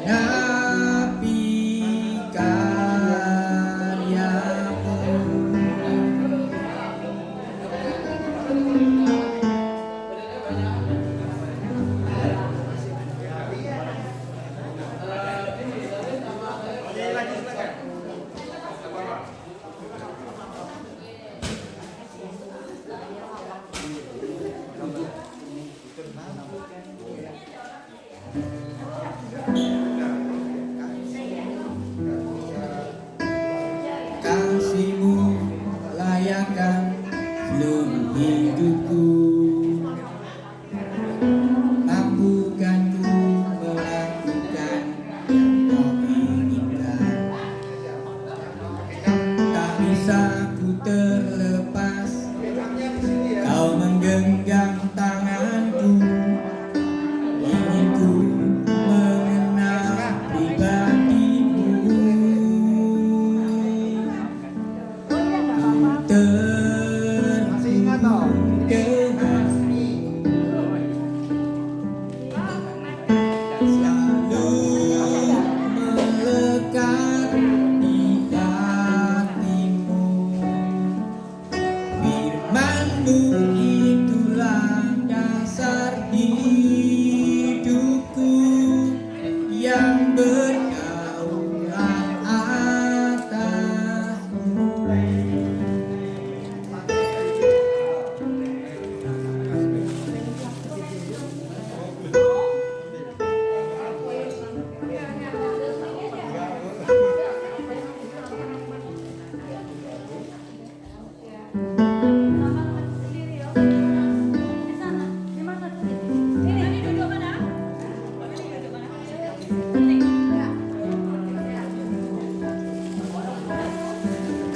kasih-Mu layakkan seluruh hidupku. Mampukanku melakukan yang Kau inginkan. Tak bisa ku terlepas, Kau menggenggam tanganku. Ingin ku mengenal pribadi-Mu.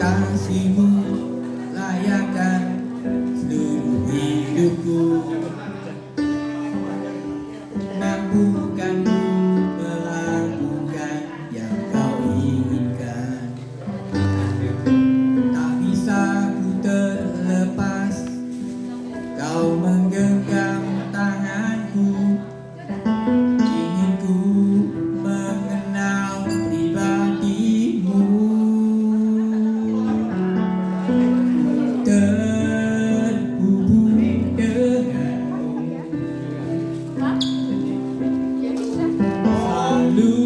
kasih-Mu layakkan seluruh hidupku. Mampukan ku melakukan yang Kau inginkan. Tak bisa ku terlepas, Kau menggenggam tanganku. Ingin ku mengenal pribadi-Mu. Terhubung denganmu, selalu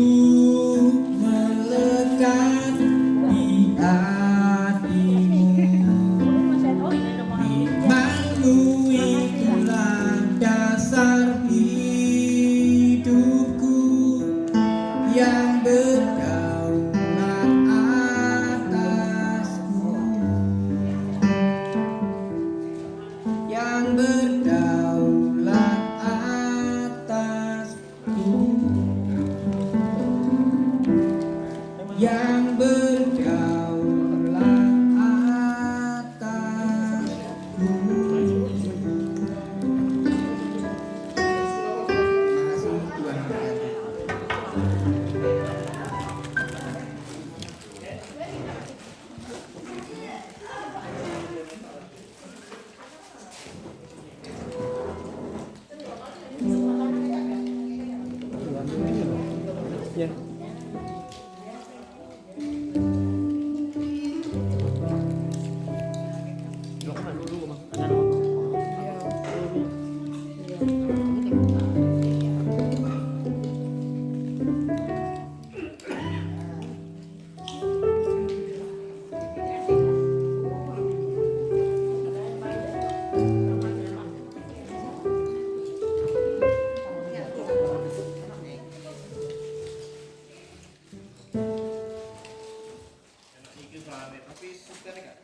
melekat di hatimu. Firman-Mu itulah dasar hidupku yang berdaulat atasku, yang berdaulat atasku, yang berdaulat atasku. Makasih Tuhan memberkati.
Tapi suka nih Kak.